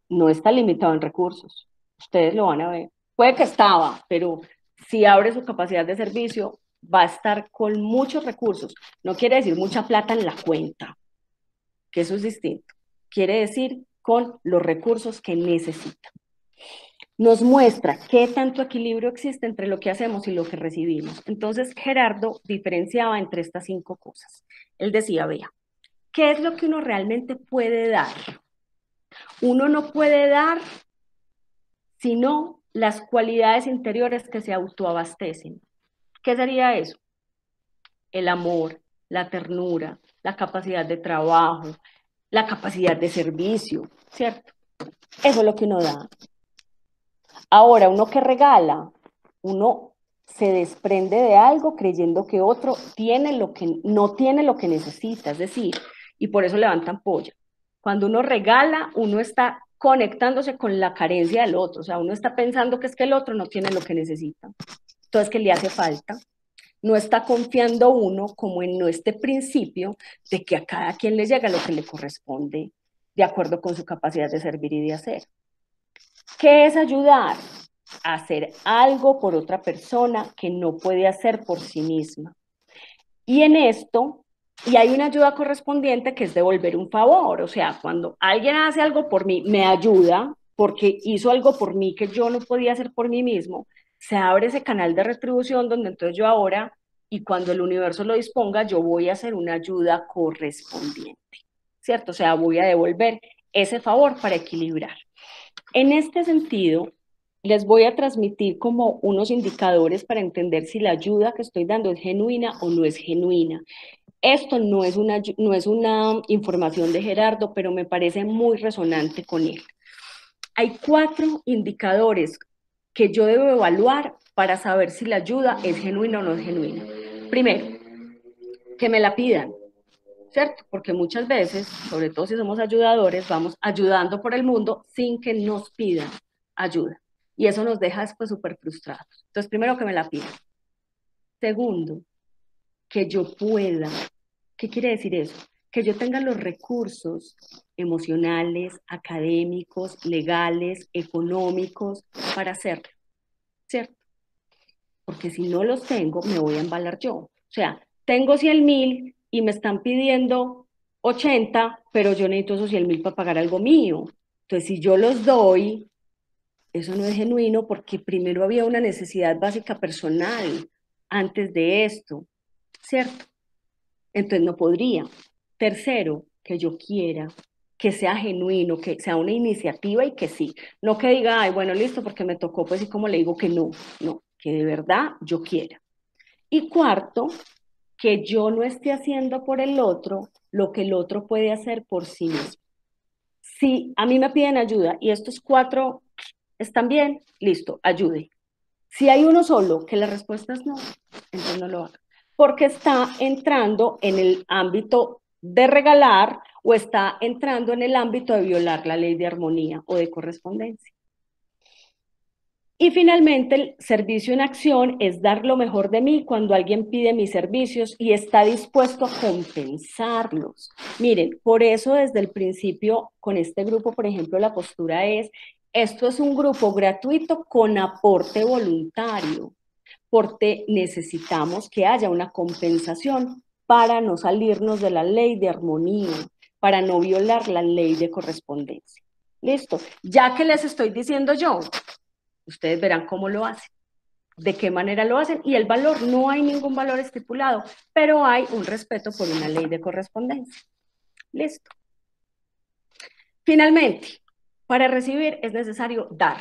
no está limitado en recursos. Ustedes lo van a ver. Puede que estaba, pero si abre su capacidad de servicio, va a estar con muchos recursos. No quiere decir mucha plata en la cuenta, que eso es distinto. Quiere decir con los recursos que necesita. Nos muestra qué tanto equilibrio existe entre lo que hacemos y lo que recibimos. Entonces, Gerardo diferenciaba entre estas 5 cosas. Él decía, vea, ¿qué es lo que uno realmente puede dar? Uno no puede dar sino las cualidades interiores que se autoabastecen. ¿Qué sería eso? El amor, la ternura, la capacidad de trabajo, la capacidad de servicio, ¿cierto? Eso es lo que uno da. Ahora, uno que regala, uno se desprende de algo creyendo que otro tiene lo que no tiene lo que necesita, es decir, y por eso levantan polla. Cuando uno regala, uno está conectándose con la carencia del otro, o sea, uno está pensando que es que el otro no tiene lo que necesita, entonces que le hace falta. No está confiando uno como en este principio de que a cada quien le llega lo que le corresponde de acuerdo con su capacidad de servir y de hacer. ¿Qué es ayudar? A hacer algo por otra persona que no puede hacer por sí misma. Y en esto, y hay una ayuda correspondiente que es devolver un favor, o sea, cuando alguien hace algo por mí, me ayuda porque hizo algo por mí que yo no podía hacer por mí mismo, se abre ese canal de retribución donde entonces yo ahora, y cuando el universo lo disponga, yo voy a hacer una ayuda correspondiente, ¿cierto? O sea, voy a devolver ese favor para equilibrar. En este sentido, les voy a transmitir como unos indicadores para entender si la ayuda que estoy dando es genuina o no es genuina. Esto no es una información de Gerardo, pero me parece muy resonante con él. Hay 4 indicadores que yo debo evaluar para saber si la ayuda es genuina o no es genuina. Primero, que me la pidan, ¿cierto? Porque muchas veces, sobre todo si somos ayudadores, vamos ayudando por el mundo sin que nos pidan ayuda. Y eso nos deja después súper frustrados. Entonces, primero, que me la pidan. Segundo, que yo pueda. ¿Qué quiere decir eso? Que yo tenga los recursos emocionales, académicos, legales, económicos para hacerlo, ¿cierto? Porque si no los tengo, me voy a embalar yo. O sea, tengo 100.000 y me están pidiendo 80, pero yo necesito esos 100.000 para pagar algo mío. Entonces, si yo los doy, eso no es genuino porque primero había una necesidad básica personal antes de esto, ¿cierto? Entonces no podría. Tercero, que yo quiera, que sea genuino, que sea una iniciativa y que sí. No que diga, ay, bueno, listo, porque me tocó, pues, y como le digo que no, no, que de verdad yo quiera. Y cuarto, que yo no esté haciendo por el otro lo que el otro puede hacer por sí mismo. Si a mí me piden ayuda y estos 4 están bien, listo, ayude. Si hay uno solo que la respuesta es no, entonces no lo haga. Porque está entrando en el ámbito de regalar o está entrando en el ámbito de violar la ley de armonía o de correspondencia. Y finalmente, el servicio en acción es dar lo mejor de mí cuando alguien pide mis servicios y está dispuesto a compensarlos. Miren, por eso desde el principio con este grupo, por ejemplo, la postura es, esto es un grupo gratuito con aporte voluntario, porque necesitamos que haya una compensación para no salirnos de la ley de armonía, para no violar la ley de correspondencia. Listo, ya que les estoy diciendo yo, ustedes verán cómo lo hacen, de qué manera lo hacen, y el valor, no hay ningún valor estipulado, pero hay un respeto por una ley de correspondencia. Listo. Finalmente, para recibir es necesario dar.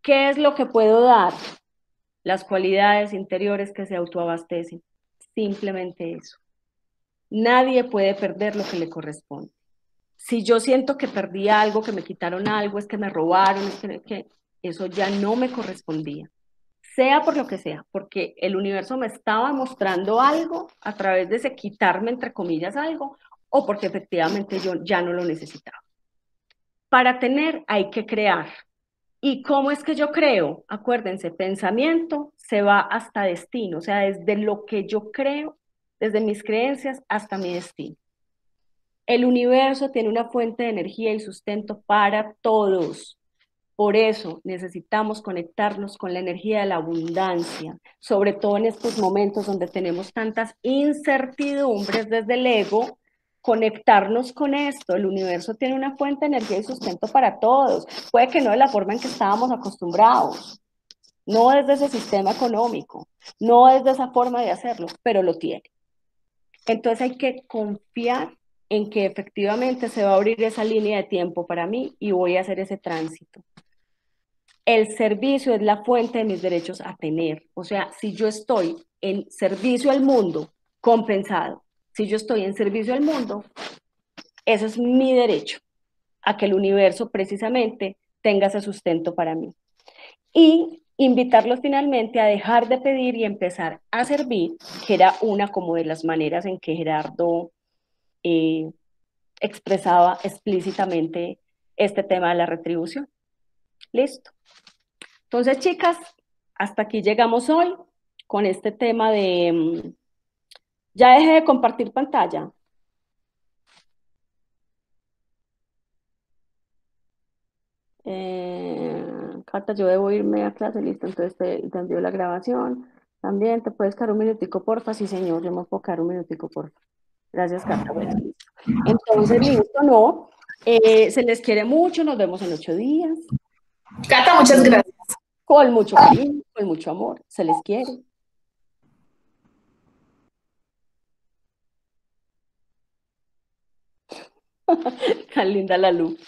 ¿Qué es lo que puedo dar? Las cualidades interiores que se autoabastecen. Simplemente eso. Nadie puede perder lo que le corresponde. Si yo siento que perdí algo, que me quitaron algo, es que me robaron, es que eso ya no me correspondía. Sea por lo que sea, porque el universo me estaba mostrando algo a través de ese quitarme, entre comillas, algo, o porque efectivamente yo ya no lo necesitaba. Para tener hay que crear. ¿Y cómo es que yo creo? Acuérdense, pensamiento se va hasta destino, o sea, desde lo que yo creo, desde mis creencias hasta mi destino. El universo tiene una fuente de energía y sustento para todos. Por eso necesitamos conectarnos con la energía de la abundancia, sobre todo en estos momentos donde tenemos tantas incertidumbres desde el ego, conectarnos con esto. El universo tiene una fuente de energía y sustento para todos. Puede que no de la forma en que estábamos acostumbrados, no desde ese sistema económico, no desde esa forma de hacerlo, pero lo tiene. Entonces hay que confiar en que efectivamente se va a abrir esa línea de tiempo para mí y voy a hacer ese tránsito. El servicio es la fuente de mis derechos a tener. O sea, si yo estoy en servicio al mundo, compensado, si yo estoy en servicio al mundo, ese es mi derecho a que el universo precisamente tenga ese sustento para mí. Y invitarlos finalmente a dejar de pedir y empezar a servir, que era una como de las maneras en que Gerardo expresaba explícitamente este tema de la retribución. Listo. Entonces, chicas, hasta aquí llegamos hoy con este tema de... Ya dejé de compartir pantalla. Carta, yo debo irme a clase, listo, entonces te envío la grabación. También te puedes quedar un minutico, porfa. Sí, señor, yo me puedo quedar un minutico, porfa. Gracias, Carta. Bueno, listo. Entonces, listo, no. Se les quiere mucho, nos vemos en 8 días. Cata, muchas gracias. Con mucho cariño, con mucho amor. Se les quiere. Tan linda la luz.